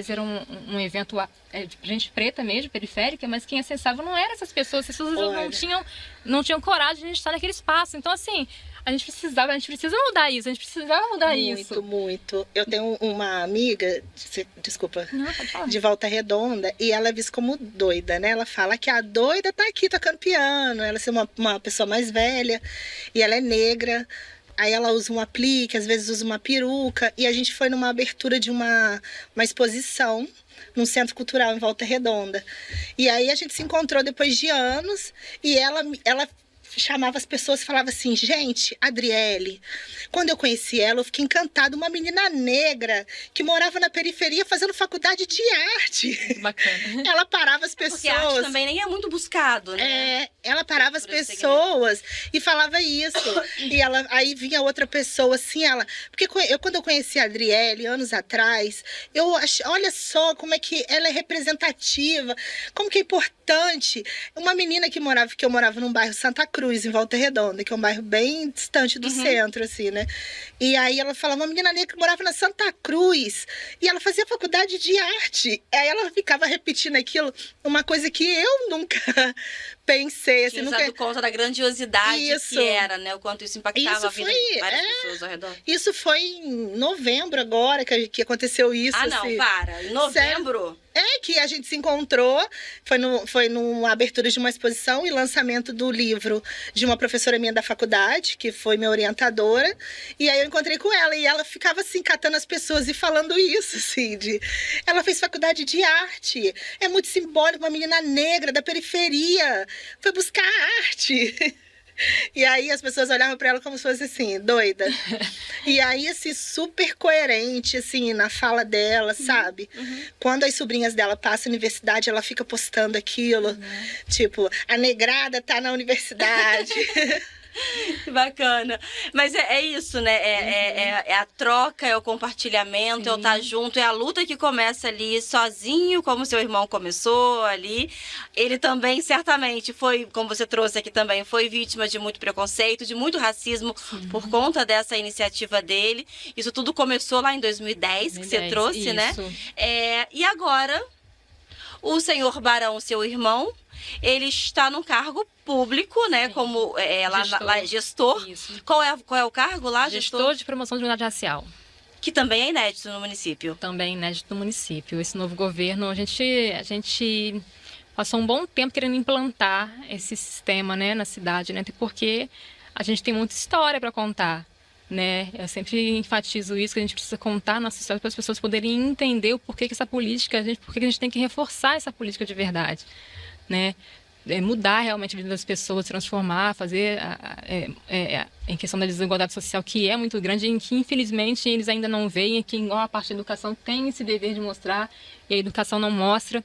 era um evento de gente preta mesmo, periférica, mas quem acessava não eram essas pessoas não tinham coragem de estar naquele espaço. Então, assim, a gente precisa mudar isso, Muito, muito. Eu tenho uma amiga, desculpa, de Volta Redonda, e ela é vista como doida, né? Ela fala que a doida tá aqui tocando piano, ela é uma pessoa mais velha, e ela é negra. Aí ela usa um aplique, às vezes usa uma peruca. E a gente foi numa abertura de uma exposição num centro cultural em Volta Redonda. E aí a gente se encontrou depois de anos e ela chamava as pessoas e falava assim, gente, Adriele, quando eu conheci ela, eu fiquei encantada, uma menina negra que morava na periferia fazendo faculdade de arte. Bacana. Ela parava as pessoas. Porque arte também nem é muito buscado, né? Ela parava as pessoas e falava isso. E aí vinha outra pessoa assim, porque quando eu conheci a Adriele anos atrás, olha só como é que ela é representativa, como que é importante. Uma menina que eu morava num bairro Santa Cruz, em Volta Redonda, que é um bairro bem distante do centro, assim, né? E aí ela falava, uma menina negra que morava na Santa Cruz, e ela fazia faculdade de arte. Aí ela ficava repetindo aquilo, uma coisa que eu nunca pensei, assim, nunca dado conta da grandiosidade que era, né? O quanto isso impactava a vida de várias pessoas ao redor. Isso foi em novembro agora que aconteceu isso. Ah, não, assim. para. Em novembro? que a gente se encontrou, foi numa abertura de uma exposição e lançamento do livro de uma professora minha da faculdade, que foi minha orientadora, e aí eu encontrei com ela, e ela ficava assim, catando as pessoas e falando isso, assim, ela fez faculdade de arte, é muito simbólico, uma menina negra da periferia, foi buscar arte. E aí as pessoas olhavam para ela como se fosse assim, doida. E aí, assim, super coerente, assim, na fala dela, sabe? Quando as sobrinhas dela passam à universidade, ela fica postando aquilo. Tipo, a negrada tá na universidade. Que bacana. Mas é isso, né? É a troca, é o compartilhamento, é o estar junto, é a luta que começa ali sozinho, como seu irmão começou ali. Ele também, certamente, foi, como você trouxe aqui também, foi vítima de muito preconceito, de muito racismo por conta dessa iniciativa dele. Isso tudo começou lá em 2010, que você trouxe, isso. né? E agora, o senhor Barão, seu irmão, ele está num cargo público, né? Sim. Como gestor. Isso. Qual é o cargo lá? Gestor de promoção de igualdade racial. Que também é inédito no município. Também inédito no município. Esse novo governo, a gente passou um bom tempo querendo implantar esse sistema, né, na cidade, né? Até porque a gente tem muita história para contar, né? Eu sempre enfatizo isso, que a gente precisa contar nossa história para as pessoas poderem entender o porquê que essa política, porquê que a gente tem que reforçar essa política de verdade, né? Mudar realmente a vida das pessoas, transformar, fazer em questão da desigualdade social, que é muito grande e que infelizmente eles ainda não veem, que igual a parte da educação tem esse dever de mostrar e a educação não mostra.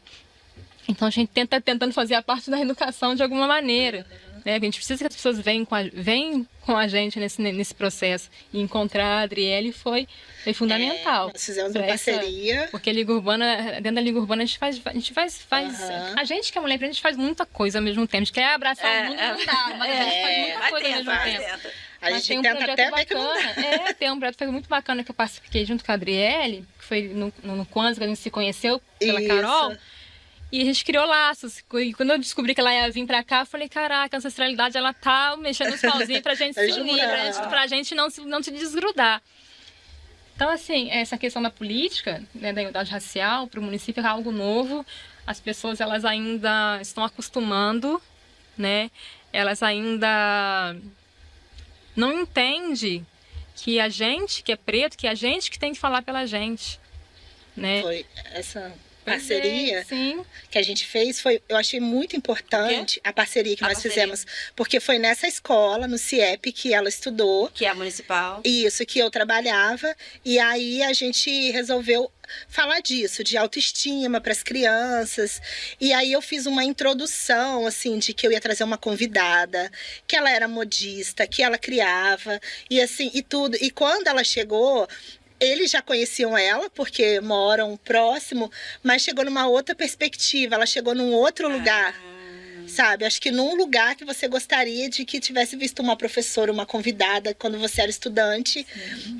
Então a gente tentando fazer a parte da educação de alguma maneira, né? A gente precisa que as pessoas venham com a gente nesse processo, e encontrar a Adriele foi fundamental. Nós fizemos uma parceria. Porque dentro da Liga Urbana a gente faz a gente que é mulher, a gente faz muita coisa ao mesmo tempo. A gente quer abraçar o mundo, não dá, mas a gente faz muita coisa ao mesmo tempo. A gente tem um projeto bacana. Tem um projeto que foi muito bacana que eu participei junto com a Adriele, que foi no Kwanzaa, que a gente se conheceu pela Carol. E a gente criou laços. E quando eu descobri que ela ia vir pra cá, eu falei, caraca, a ancestralidade, ela tá mexendo os pauzinhos pra gente se unir, pra gente não se desgrudar. Então, assim, essa questão da política, né, da igualdade racial para o município é algo novo. As pessoas, elas ainda estão acostumando, né? Elas ainda não entendem que a gente, que é preto, que é a gente que tem que falar pela gente, né? Foi essa parceria sim, que a gente fez, eu achei muito importante a parceria que nós fizemos, porque foi nessa escola, no CIEP, que ela estudou. Que é a municipal. Isso, que eu trabalhava, e aí a gente resolveu falar disso, de autoestima para as crianças, e aí eu fiz uma introdução, assim, de que eu ia trazer uma convidada, que ela era modista, que ela criava, e assim, e tudo, e quando ela chegou, eles já conheciam ela, porque moram próximo, mas chegou numa outra perspectiva, ela chegou num outro lugar, sabe? Acho que num lugar que você gostaria de que tivesse visto uma professora, uma convidada, quando você era estudante,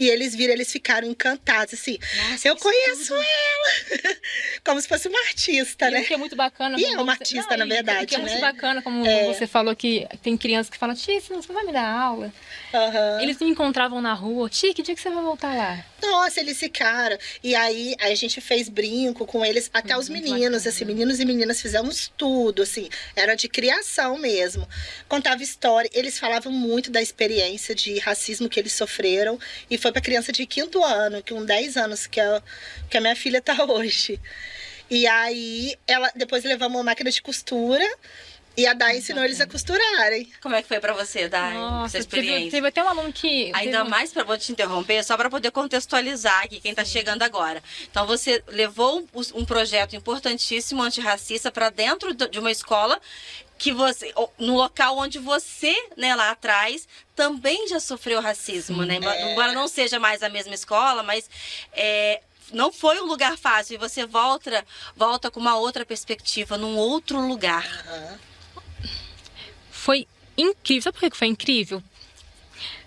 e eles viram, eles ficaram encantados, assim, nossa, eu conheço ela! Como se fosse uma artista, né? O que é muito bacana. E é uma artista, na verdade, o que é né? muito bacana, como você falou, que tem crianças que falam, tia, você vai me dar aula? Eles me encontravam na rua, tia, que dia que você vai voltar lá? Nossa, eles ficaram. E aí a gente fez brinco com eles, até os meninos, bacana. Assim, meninos e meninas fizemos tudo, assim, era de criação mesmo. Contava história, eles falavam muito da experiência de racismo que eles sofreram, e foi para criança de 5º ano, com 10 anos, que a minha filha tá hoje. E aí, depois levamos uma máquina de costura, e a Dai ensinou eles a costurarem. Como é que foi pra você, Dai, essa experiência? Teve até um aluno que... Mais, vou te interromper, só para poder contextualizar aqui quem está chegando agora. Então, você levou um projeto importantíssimo, antirracista, para dentro de uma escola, no local onde você, né, lá atrás, também já sofreu racismo, né? Embora não seja mais a mesma escola, mas... não foi um lugar fácil, e você volta com uma outra perspectiva, num outro lugar. Foi incrível. Sabe por que foi incrível?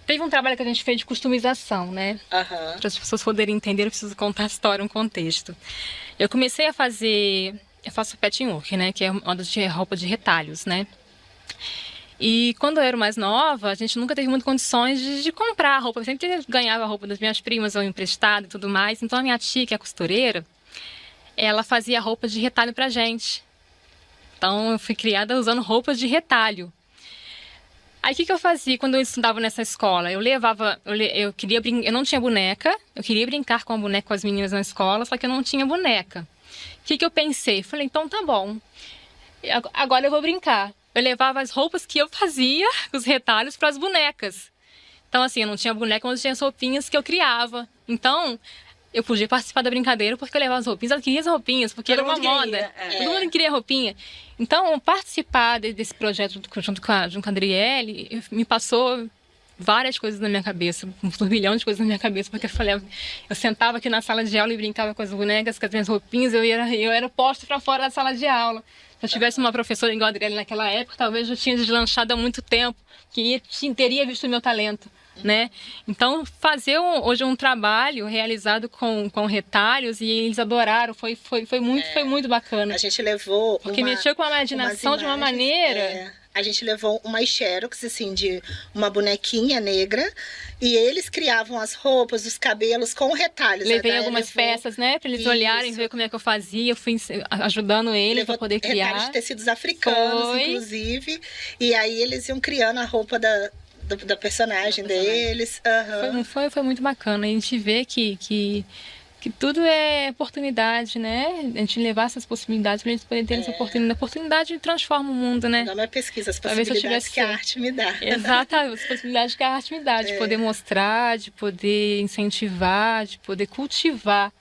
Teve um trabalho que a gente fez de customização, né? Para as pessoas poderem entender, eu preciso contar a história, um contexto. Eu comecei a fazer... Eu faço patchwork, né? Que é uma de roupa de retalhos, né? E quando eu era mais nova, a gente nunca teve muitas condições de comprar roupa. Eu sempre ganhava a roupa das minhas primas ou emprestado e tudo mais. Então a minha tia, que é costureira, ela fazia roupas de retalho pra gente. Então, eu fui criada usando roupas de retalho. Aí, o que eu fazia quando eu estudava nessa escola? Eu não tinha boneca, eu queria brincar com a boneca com as meninas na escola, só que eu não tinha boneca. O que eu pensei? Falei, então tá bom, agora eu vou brincar. Eu levava as roupas que eu fazia, os retalhos, para as bonecas. Então, assim, eu não tinha boneca, mas eu tinha as roupinhas que eu criava. Então, eu podia participar da brincadeira porque eu levava as roupinhas, eu queria as roupinhas, porque era uma moda. Todo mundo queria roupinha. Então, participar desse projeto junto com a Adriele me passou várias coisas na minha cabeça, um turbilhão de coisas na minha cabeça, porque eu sentava aqui na sala de aula e brincava com as bonecas, com as minhas roupinhas, eu era posta para fora da sala de aula. Se eu tivesse uma professora igual a Adriele naquela época, talvez eu tinha deslanchado há muito tempo, que teria visto o meu talento, né? Então, fazer hoje um trabalho realizado com retalhos, e eles adoraram, foi muito bacana. A gente levou porque mexeu com a imaginação de uma maneira... A gente levou uma xerox, assim, de uma bonequinha negra, e eles criavam as roupas, os cabelos com retalhos. Levei algumas peças, né, para eles olharem, ver como é que eu fazia. Eu fui ajudando eles para poder criar. Retalhos de tecidos africanos, inclusive. E aí eles iam criando a roupa da personagem deles. Uhum. Foi muito bacana. A gente vê que tudo é oportunidade, né? A gente levar essas possibilidades para a gente poder ter essa oportunidade. A oportunidade transforma o mundo, né? Não é minha pesquisa, as possibilidades que a arte me dá. Exato, as possibilidades que a arte me dá, de poder mostrar, de poder incentivar, de poder cultivar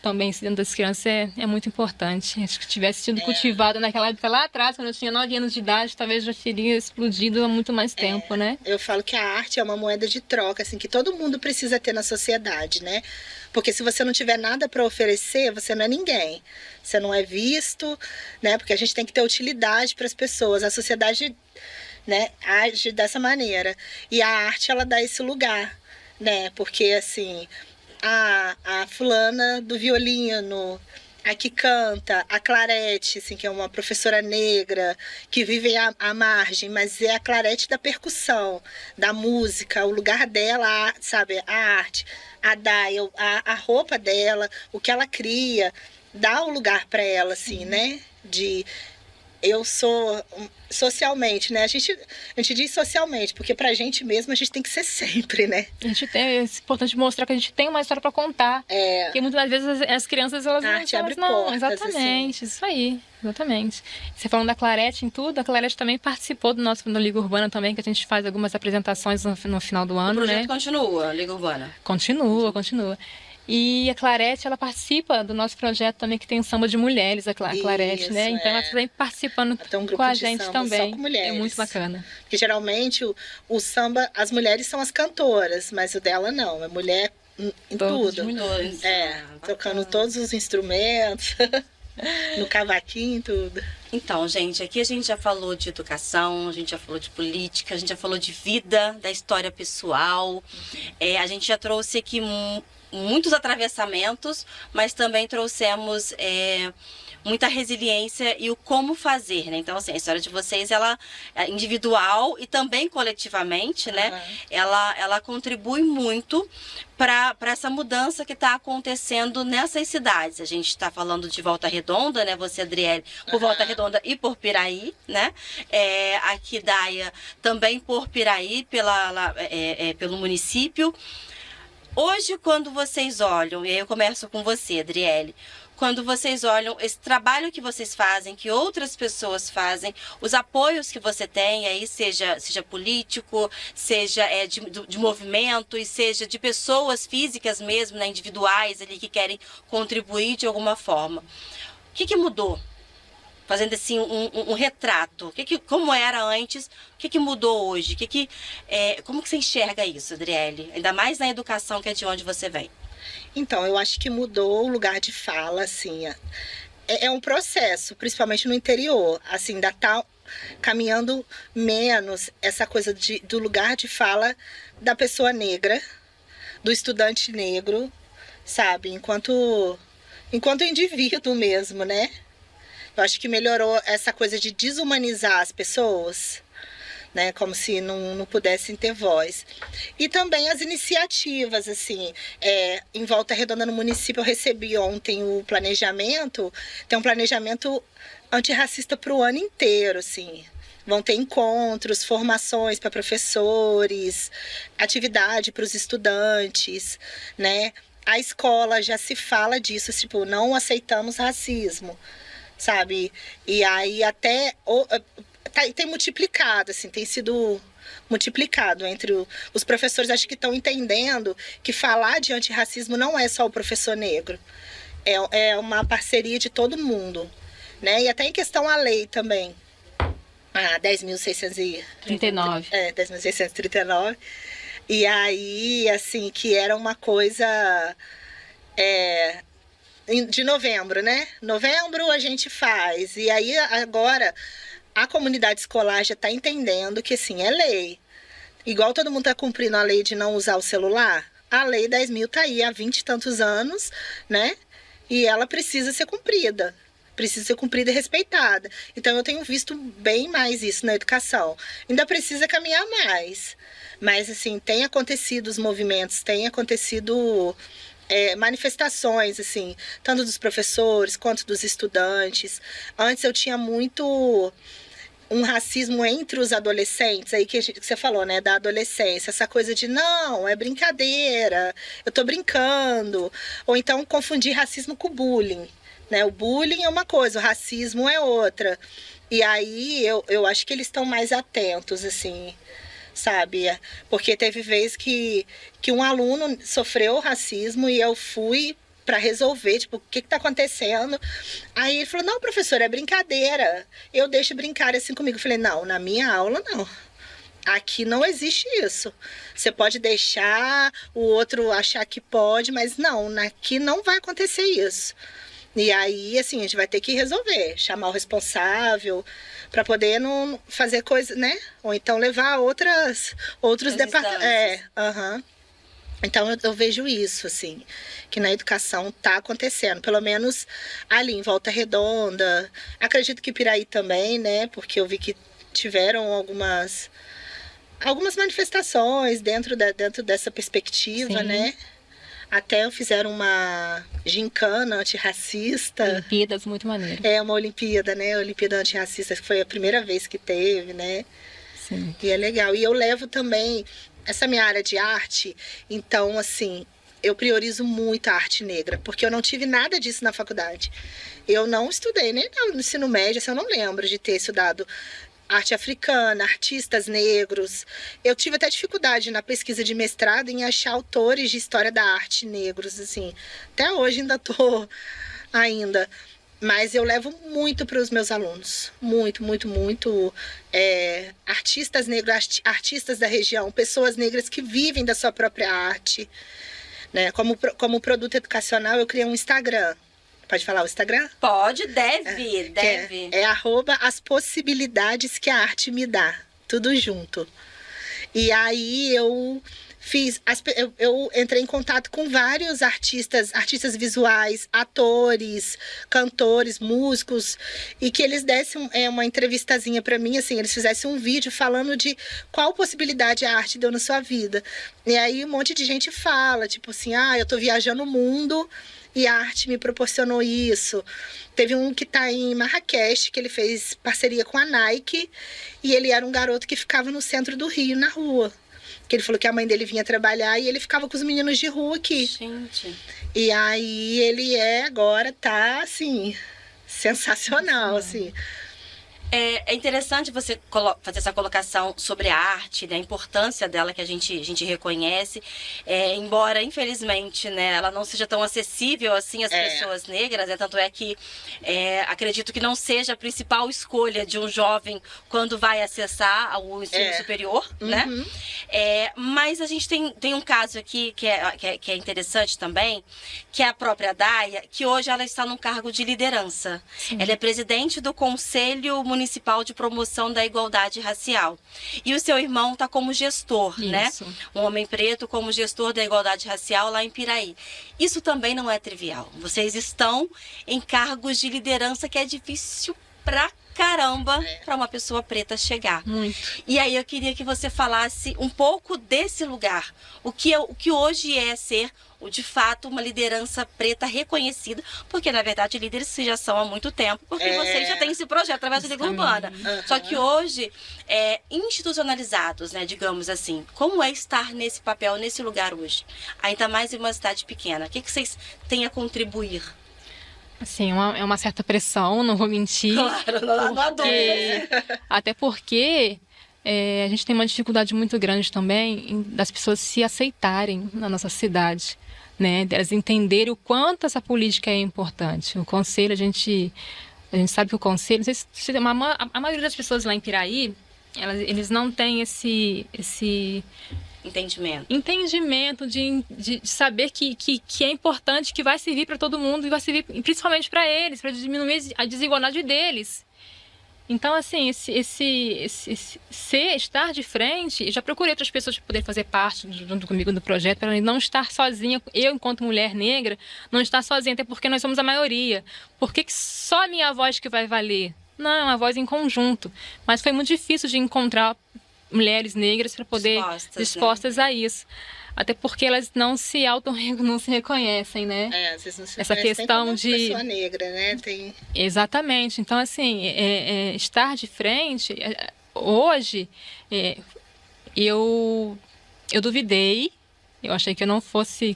também isso dentro das crianças é muito importante. Acho que tivesse sido cultivado naquela época lá atrás, quando eu tinha 9 anos de idade, talvez já teria explodido há muito mais tempo, né? Eu falo que a arte é uma moeda de troca, assim, que todo mundo precisa ter na sociedade, né? Porque se você não tiver nada para oferecer, você não é ninguém. Você não é visto, né? Porque a gente tem que ter utilidade para as pessoas. A sociedade, né, age dessa maneira. E a arte, ela dá esse lugar, né? Porque, assim... A fulana do violino, a que canta, a Clarete, assim, que é uma professora negra, que vive à margem, mas é a Clarete da percussão, da música, o lugar dela, sabe, a arte, a Daya, a roupa dela, o que ela cria, dá o lugar para ela, assim, né? Eu sou socialmente, né? A gente diz socialmente, porque pra gente mesmo a gente tem que ser sempre, né? É importante mostrar que a gente tem uma história para contar. Porque muitas vezes as crianças, elas não. Exatamente, assim. Isso aí, exatamente. Você falando da Clarete em tudo, a Clarete também participou do Liga Urbana também, que a gente faz algumas apresentações no final do ano, né? O projeto continua, a Liga Urbana? Continua. E a Clarete, ela participa do nosso projeto também, que tem o samba de mulheres, a Clarete, né? Então ela está participando com a gente também. Só com mulheres. É muito bacana. Porque geralmente o samba, as mulheres são as cantoras, mas o dela não, é mulher em tudo. Mulheres. Tocando todos os instrumentos, no cavaquinho e tudo. Então, gente, aqui a gente já falou de educação, a gente já falou de política, a gente já falou de vida, da história pessoal. A gente já trouxe aqui muitos atravessamentos, mas também trouxemos muita resiliência e o como fazer, né? Então, assim, a história de vocês, ela é individual e também coletivamente, né? Ela contribui muito para essa mudança que está acontecendo nessas cidades. A gente está falando de Volta Redonda, né? Você, Adriele, por Volta Redonda e por Piraí, né? Aqui, Daya, também por Piraí, pelo município. Hoje, quando vocês olham, e aí eu começo com você, Adriele, quando vocês olham esse trabalho que vocês fazem, que outras pessoas fazem, os apoios que você tem aí, seja político, seja de movimento, e seja de pessoas físicas mesmo, né, individuais ali que querem contribuir de alguma forma. O que mudou? Fazendo assim um retrato, como era antes, o que mudou hoje? Como que você enxerga isso, Adriele? Ainda mais na educação, que é de onde você vem. Então, eu acho que mudou o lugar de fala, assim. É um processo, principalmente no interior. Assim, ainda tá caminhando menos essa coisa do lugar de fala da pessoa negra, do estudante negro, sabe? Enquanto indivíduo mesmo, né? Eu acho que melhorou essa coisa de desumanizar as pessoas, né? Como se não pudessem ter voz. E também as iniciativas, assim, em Volta Redonda, no município, eu recebi ontem o planejamento, tem um planejamento antirracista para o ano inteiro, assim. Vão ter encontros, formações para professores, atividade para os estudantes, né? A escola já se fala disso, tipo, não aceitamos racismo, sabe? E aí até tem multiplicado, assim, tem sido multiplicado entre os professores. Acho que estão entendendo que falar de antirracismo não é só o professor negro, é uma parceria de todo mundo, né? E até em questão à lei também. 10.639. 10.639. E aí, assim, que era uma coisa de novembro, né? Novembro a gente faz. E aí, agora, a comunidade escolar já está entendendo que, assim, é lei. Igual todo mundo está cumprindo a lei de não usar o celular, a lei 10.000 está aí há 20 e tantos anos, né? E ela precisa ser cumprida. Precisa ser cumprida e respeitada. Então, eu tenho visto bem mais isso na educação. Ainda precisa caminhar mais. Mas, assim, tem acontecido os movimentos, tem acontecido manifestações, assim, tanto dos professores quanto dos estudantes. Antes eu tinha muito um racismo entre os adolescentes, aí que você falou, né, da adolescência, essa coisa de, não, é brincadeira, eu tô brincando. Ou então confundir racismo com bullying. Né? O bullying é uma coisa, o racismo é outra. E aí eu acho que eles estão mais atentos, assim, sabe? Porque teve vez que um aluno sofreu racismo e eu fui para resolver, tipo, o que está acontecendo? Aí ele falou, não, professor, é brincadeira. Eu deixo brincar assim comigo. Eu falei, não, na minha aula não. Aqui não existe isso. Você pode deixar o outro achar que pode, mas não, aqui não vai acontecer isso. E aí, assim, a gente vai ter que resolver, chamar o responsável para poder não fazer coisa, né? Ou então levar outros departamentos. Então, eu vejo isso, assim, que na educação está acontecendo. Pelo menos ali em Volta Redonda. Acredito que Piraí também, né? Porque eu vi que tiveram algumas manifestações dentro dessa perspectiva, sim, né? Até fizeram uma gincana antirracista. Olimpíadas, muito maneiro. Uma Olimpíada, né? Olimpíada antirracista, que foi a primeira vez que teve, né? Sim. E é legal. E eu levo também essa minha área de arte. Então, assim, eu priorizo muito a arte negra, porque eu não tive nada disso na faculdade. Eu não estudei, nem no ensino médio, assim, eu não lembro de ter estudado arte africana, artistas negros. Eu tive até dificuldade na pesquisa de mestrado em achar autores de história da arte negros, assim. Até hoje ainda tô mas eu levo muito para os meus alunos. Muito, muito, muito. Artistas negros, artistas da região, pessoas negras que vivem da sua própria arte, né? Como produto educacional, eu criei um Instagram. Pode falar o Instagram? Pode, deve. É @as possibilidades que a arte me dá. Tudo junto. E aí eu entrei em contato com vários artistas visuais, atores, cantores, músicos, e que eles dessem uma entrevistazinha para mim, assim, eles fizessem um vídeo falando de qual possibilidade a arte deu na sua vida. E aí um monte de gente fala, tipo assim, eu tô viajando o mundo e a arte me proporcionou isso. Teve um que tá em Marrakech, que ele fez parceria com a Nike, e ele era um garoto que ficava no centro do Rio, na rua. Que ele falou que a mãe dele vinha trabalhar e ele ficava com os meninos de rua aqui. Gente. E aí ele agora tá, assim, sensacional, assim. É interessante você fazer essa colocação sobre a arte, né, a importância dela que a gente reconhece, embora, infelizmente, né, ela não seja tão acessível assim às pessoas negras, tanto é que acredito que não seja a principal escolha de um jovem quando vai acessar o ensino superior, né? Mas a gente tem um caso aqui que é interessante também, que é a própria Daia, que hoje ela está num cargo de liderança. Sim. Ela é presidente do Conselho Municipal de Promoção da Igualdade Racial. E o seu irmão está como gestor, né? Um homem preto como gestor da igualdade racial lá em Piraí. Isso também não é trivial. Vocês estão em cargos de liderança que é difícil pra caramba para uma pessoa preta chegar. Muito. E aí eu queria que você falasse um pouco desse lugar. O que hoje é ser, de fato, uma liderança preta reconhecida, porque, na verdade, líderes já são há muito tempo, porque vocês já têm esse projeto através da Liga Urbana. Só que hoje, institucionalizados, né, digamos assim. Como é estar nesse papel, nesse lugar hoje? Ainda mais em uma cidade pequena. O que vocês têm a contribuir? Assim, é uma certa pressão, não vou mentir. Claro, não há dúvida. Até porque a gente tem uma dificuldade muito grande também das pessoas se aceitarem na nossa cidade, né? Delas entenderem o quanto essa política é importante. O conselho, a gente sabe que o conselho, não sei se a maioria das pessoas lá em Piraí, eles não têm esse entendimento de saber que é importante, que vai servir para todo mundo e vai servir principalmente para eles, para diminuir a desigualdade deles. Então, assim, estar de frente, eu já procurei outras pessoas para poder fazer parte junto comigo do projeto, para não estar sozinha, eu enquanto mulher negra, não estar sozinha, até porque nós somos a maioria. Por que só a minha voz que vai valer? Não, é uma voz em conjunto. Mas foi muito difícil de encontrar mulheres negras para poder dispostas a isso, até porque elas não se reconhecem, né? Às vezes não se essa questão de pessoa negra, né? Exatamente. Então, assim, estar de frente hoje, eu duvidei. Eu achei que eu não fosse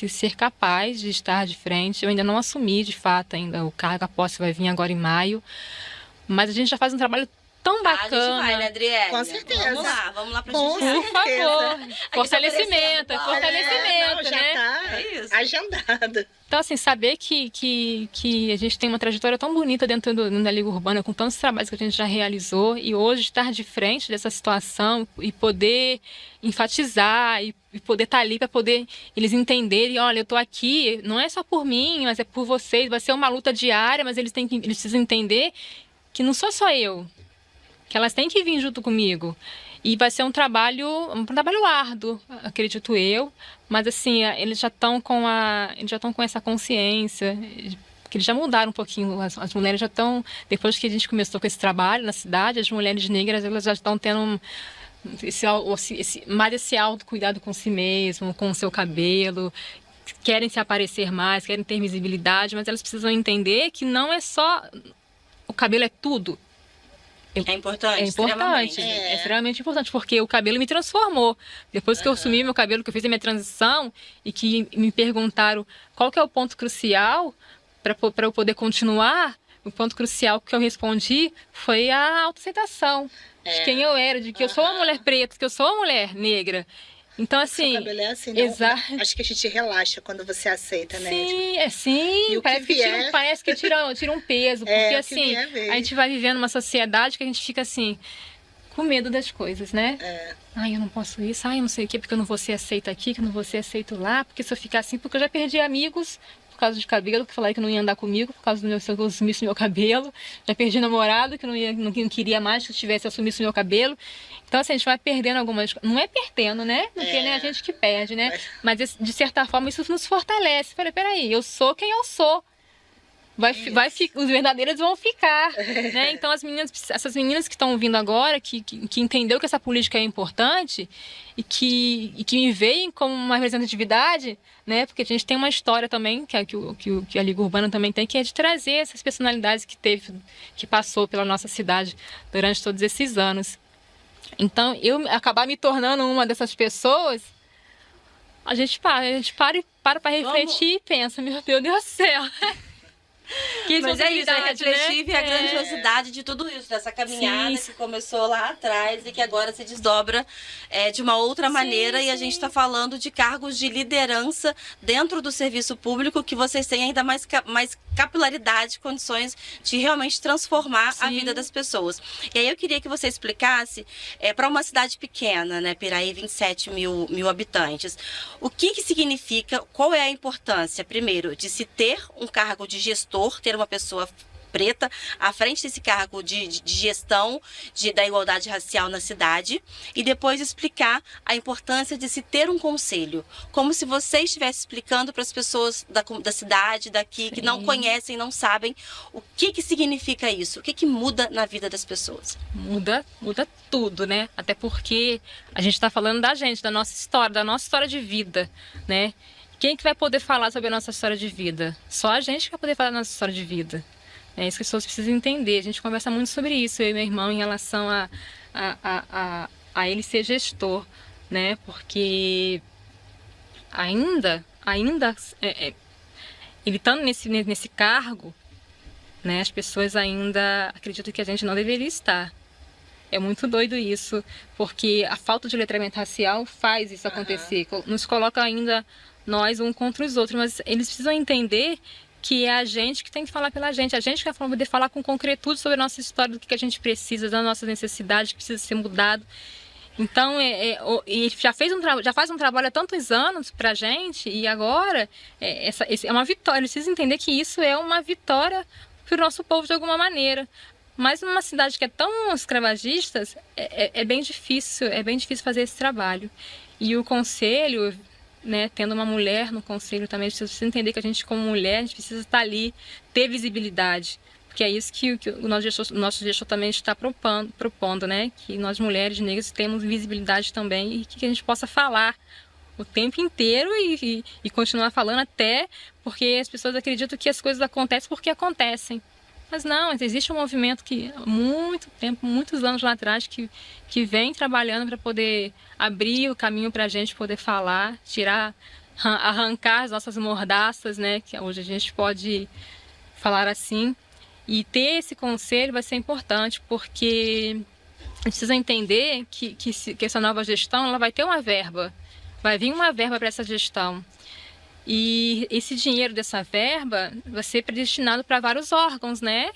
ser capaz de estar de frente. Eu ainda não assumi, de fato, ainda o cargo. A posse vai vir agora em maio, mas a gente já faz um trabalho tão bacana. A gente vai, né, Adriele? Com certeza. Vamos lá pra Com gente. Por favor. Fortalecimento, já né? Tá agendado. Então, assim, saber que a gente tem uma trajetória tão bonita dentro da Liga Urbana, com tantos trabalhos que a gente já realizou, e hoje estar de frente dessa situação e poder enfatizar e poder estar ali para poder eles entenderem, olha, eu estou aqui, não é só por mim, mas é por vocês, vai ser uma luta diária, mas eles precisam entender que não sou só eu, que elas têm que vir junto comigo. E vai ser um trabalho árduo, acredito eu, mas assim, eles já estão com essa consciência, que eles já mudaram um pouquinho, as mulheres já estão, depois que a gente começou com esse trabalho na cidade, as mulheres negras, elas já estão tendo mais esse autocuidado com si mesmo, com o seu cabelo, querem se aparecer mais, querem ter visibilidade, mas elas precisam entender que não é só, o cabelo é tudo. É importante. É importante, é extremamente importante, porque o cabelo me transformou. Depois que eu assumi meu cabelo, que eu fiz a minha transição e que me perguntaram qual que é o ponto crucial para eu poder continuar, o ponto crucial que eu respondi foi a autoaceitação de quem eu era, de que eu sou uma mulher preta, que eu sou uma mulher negra. Então, assim... Seu cabelo é assim, não, acho que a gente relaxa quando você aceita, né? Sim, parece que tira um peso. Porque, assim, a gente vai vivendo uma sociedade que a gente fica, assim, com medo das coisas, né? Ai, eu não posso isso, ai, eu não sei o quê, porque eu não vou ser aceita aqui, que eu não vou ser aceito lá, porque se eu ficar assim, porque eu já perdi amigos por causa de cabelo, que falaram que não ia andar comigo, por causa do meu, se eu assumisse meu cabelo. Já perdi namorado, que não queria mais que eu tivesse assumisse meu cabelo. Então, assim, a gente vai perdendo algumas coisas. Não é perdendo, né? Porque é a gente que perde, né? Mas, de certa forma, isso nos fortalece. Falei, peraí, eu sou quem eu sou. Os verdadeiros vão ficar, né? Então, essas meninas que estão vindo agora, que entendeu que essa política é importante e que me veem como uma representatividade, né? Porque a gente tem uma história também, que a Liga Urbana também tem, que é de trazer essas personalidades que passou pela nossa cidade durante todos esses anos. Então, eu acabar me tornando uma dessas pessoas, a gente para para refletir e pensa, meu Deus do céu. Mas é isso, é refletir a grandiosidade de tudo isso, dessa caminhada que começou lá atrás e que agora se desdobra de uma outra maneira. E a gente está falando de cargos de liderança dentro do serviço público, que vocês têm ainda mais capilaridade, condições de realmente transformar a vida das pessoas. E aí eu queria que você explicasse para uma cidade pequena, né, Piraí, 27 mil habitantes, o que significa, qual é a importância, primeiro, de se ter um cargo de gestor, ter uma pessoa preta à frente desse cargo de gestão da igualdade racial na cidade, e depois explicar a importância de se ter um conselho, como se você estivesse explicando para as pessoas da cidade, daqui, que não conhecem, não sabem o que significa isso, o que muda na vida das pessoas. Muda tudo, né? Até porque a gente está falando da gente, da nossa história de vida, né? Quem que vai poder falar sobre a nossa história de vida? Só a gente que vai poder falar da nossa história de vida. É isso que as pessoas precisam entender. A gente conversa muito sobre isso, eu e meu irmão, em relação a ele ser gestor, né? Porque ainda ele estando nesse cargo, né? As pessoas ainda acreditam que a gente não deveria estar. É muito doido isso, porque a falta de letramento racial faz isso acontecer. Nos coloca ainda nós um contra os outros, mas eles precisam entender que é a gente que tem que falar pela gente, a gente que vai poder falar com concretude sobre a nossa história, do que a gente precisa, das nossas necessidades, que precisa ser mudado. Então, ele já faz um trabalho há tantos anos pra gente, e agora é uma vitória. Eles precisam entender que isso é uma vitória para o nosso povo de alguma maneira. Mas numa cidade que é tão escravagista, é bem difícil fazer esse trabalho. E o conselho, né, tendo uma mulher no conselho também, a gente precisa entender que a gente, como mulher, a gente precisa estar ali, ter visibilidade. Porque é isso que o nosso gestor também está propondo, né? Que nós, mulheres negras, temos visibilidade também, e que a gente possa falar o tempo inteiro e continuar falando, até porque as pessoas acreditam que as coisas acontecem porque acontecem. Mas não, existe um movimento que há muito tempo, muitos anos lá atrás, que vem trabalhando para poder abrir o caminho para a gente poder falar, arrancar as nossas mordaças, né? Que hoje a gente pode falar assim. E ter esse conselho vai ser importante, porque a gente precisa entender que essa nova gestão, ela vai ter uma verba. Vai vir uma verba para essa gestão. E esse dinheiro dessa verba vai ser predestinado para vários órgãos, né?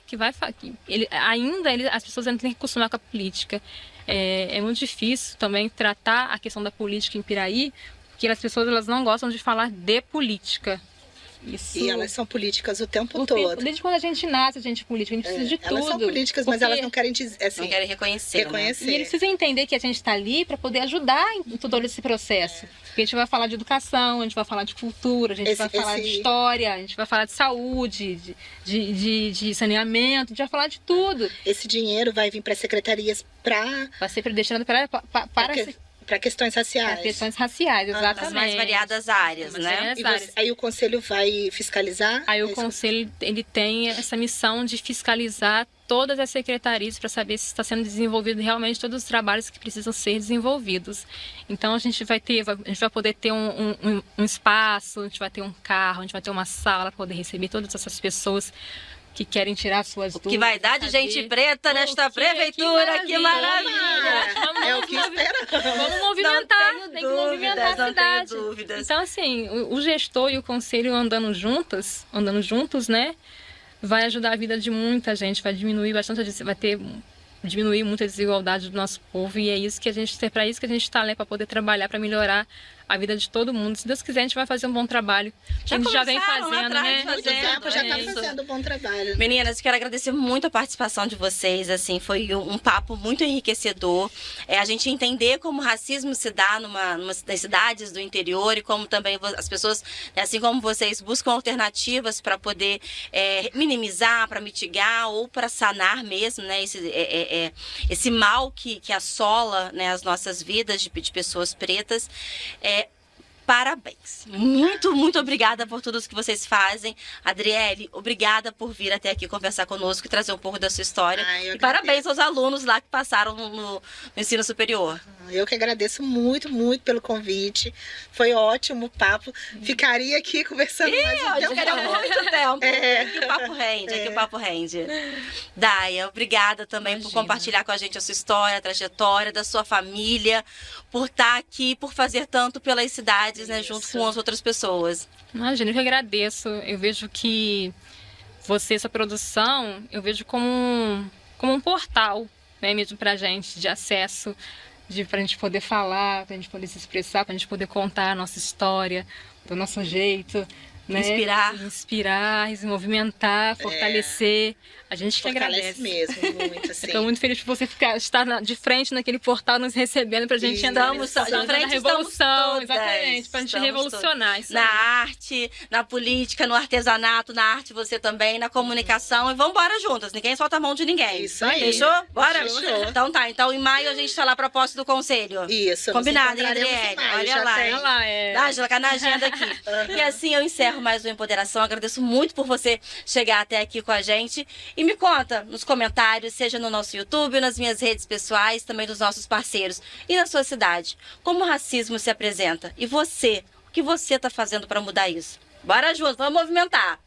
As pessoas ainda têm que acostumar com a política. É muito difícil também tratar a questão da política em Piraí, porque as pessoas não gostam de falar de política. Isso. E elas são políticas o tempo todo. Desde quando a gente nasce, a gente é política, a gente precisa de tudo. Elas são políticas, mas elas não querem dizer, assim, não querem reconhecer. Né? E eles precisam entender que a gente está ali para poder ajudar em todo esse processo. Porque a gente vai falar de educação, a gente vai falar de cultura, a gente vai falar de história, a gente vai falar de saúde, de saneamento, a gente vai falar de tudo. Esse dinheiro vai vir para secretarias vai ser predestinado para questões raciais. Para questões raciais, exatamente. As mais variadas áreas, né? Aí o conselho vai fiscalizar? Aí o conselho, ele tem essa missão de fiscalizar todas as secretarias para saber se está sendo desenvolvido realmente todos os trabalhos que precisam ser desenvolvidos. Então a gente vai poder ter um espaço, a gente vai ter um carro, a gente vai ter uma sala para poder receber todas essas pessoas que querem tirar suas dúvidas. Que vai dar de gente preta nesta prefeitura, que maravilha! É o que esperamos. Vamos movimentar, tem que movimentar a cidade. Não tenho dúvidas. Então, assim, o gestor e o conselho andando juntos, né, vai ajudar a vida de muita gente, vai diminuir bastante, diminuir muita desigualdade do nosso povo, e é para isso que a gente está, né, para poder trabalhar, para melhorar a vida de todo mundo. Se Deus quiser, a gente vai fazer um bom trabalho. A gente já vem fazendo, né? Muito tempo já está fazendo um bom trabalho. Meninas, quero agradecer muito a participação de vocês, assim, foi um papo muito enriquecedor. A gente entender como o racismo se dá nas cidades do interior, e como também as pessoas, assim como vocês, buscam alternativas para poder minimizar, para mitigar ou para sanar mesmo, né, esse mal que assola, né, as nossas vidas de pessoas pretas. Parabéns. Muito, muito obrigada por tudo que vocês fazem. Adriele, obrigada por vir até aqui conversar conosco e trazer um pouco da sua história. E parabéns aos alunos lá que passaram no ensino superior. Eu que agradeço muito, muito pelo convite. Foi ótimo o papo. Ficaria aqui conversando mais um tempo. Eu ficaria muito tempo. Aqui o papo rende. Daia, obrigada também por compartilhar com a gente a sua história, a trajetória da sua família, por estar aqui, por fazer tanto pelas cidades, né, junto com as outras pessoas. Imagina, eu que agradeço. Eu vejo que essa produção, eu vejo como um portal, né, mesmo pra gente, de acesso, pra gente poder falar, pra gente poder se expressar, pra gente poder contar a nossa história, do nosso jeito, né? Inspirar, se movimentar, fortalecer. A gente que agradece. Mesmo, muito assim. Estou muito feliz por você estar de frente naquele portal nos recebendo pra gente andar Estamos de frente, na revolução, estamos todas. exatamente, pra gente Estamos revolucionar isso na aí. arte, na política, no artesanato, na arte você também, na comunicação. E vamos embora juntas, ninguém solta a mão de ninguém. Isso aí. Fechou? Bora? Fechou. Então tá, então em maio a gente tá lá a proposta do conselho. Isso. Combinado, hein, nos encontraremos Adriele? em maio, Olha já lá, tem. hein? Olha lá, é. Nájila, tá na agenda aqui. E assim eu encerro mais uma Empoderação. Agradeço muito por você chegar até aqui com a gente. E me conta nos comentários, seja no nosso YouTube, nas minhas redes pessoais, também dos nossos parceiros. E na sua cidade, como o racismo se apresenta? E você, o que você está fazendo para mudar isso? Bora junto, vamos movimentar!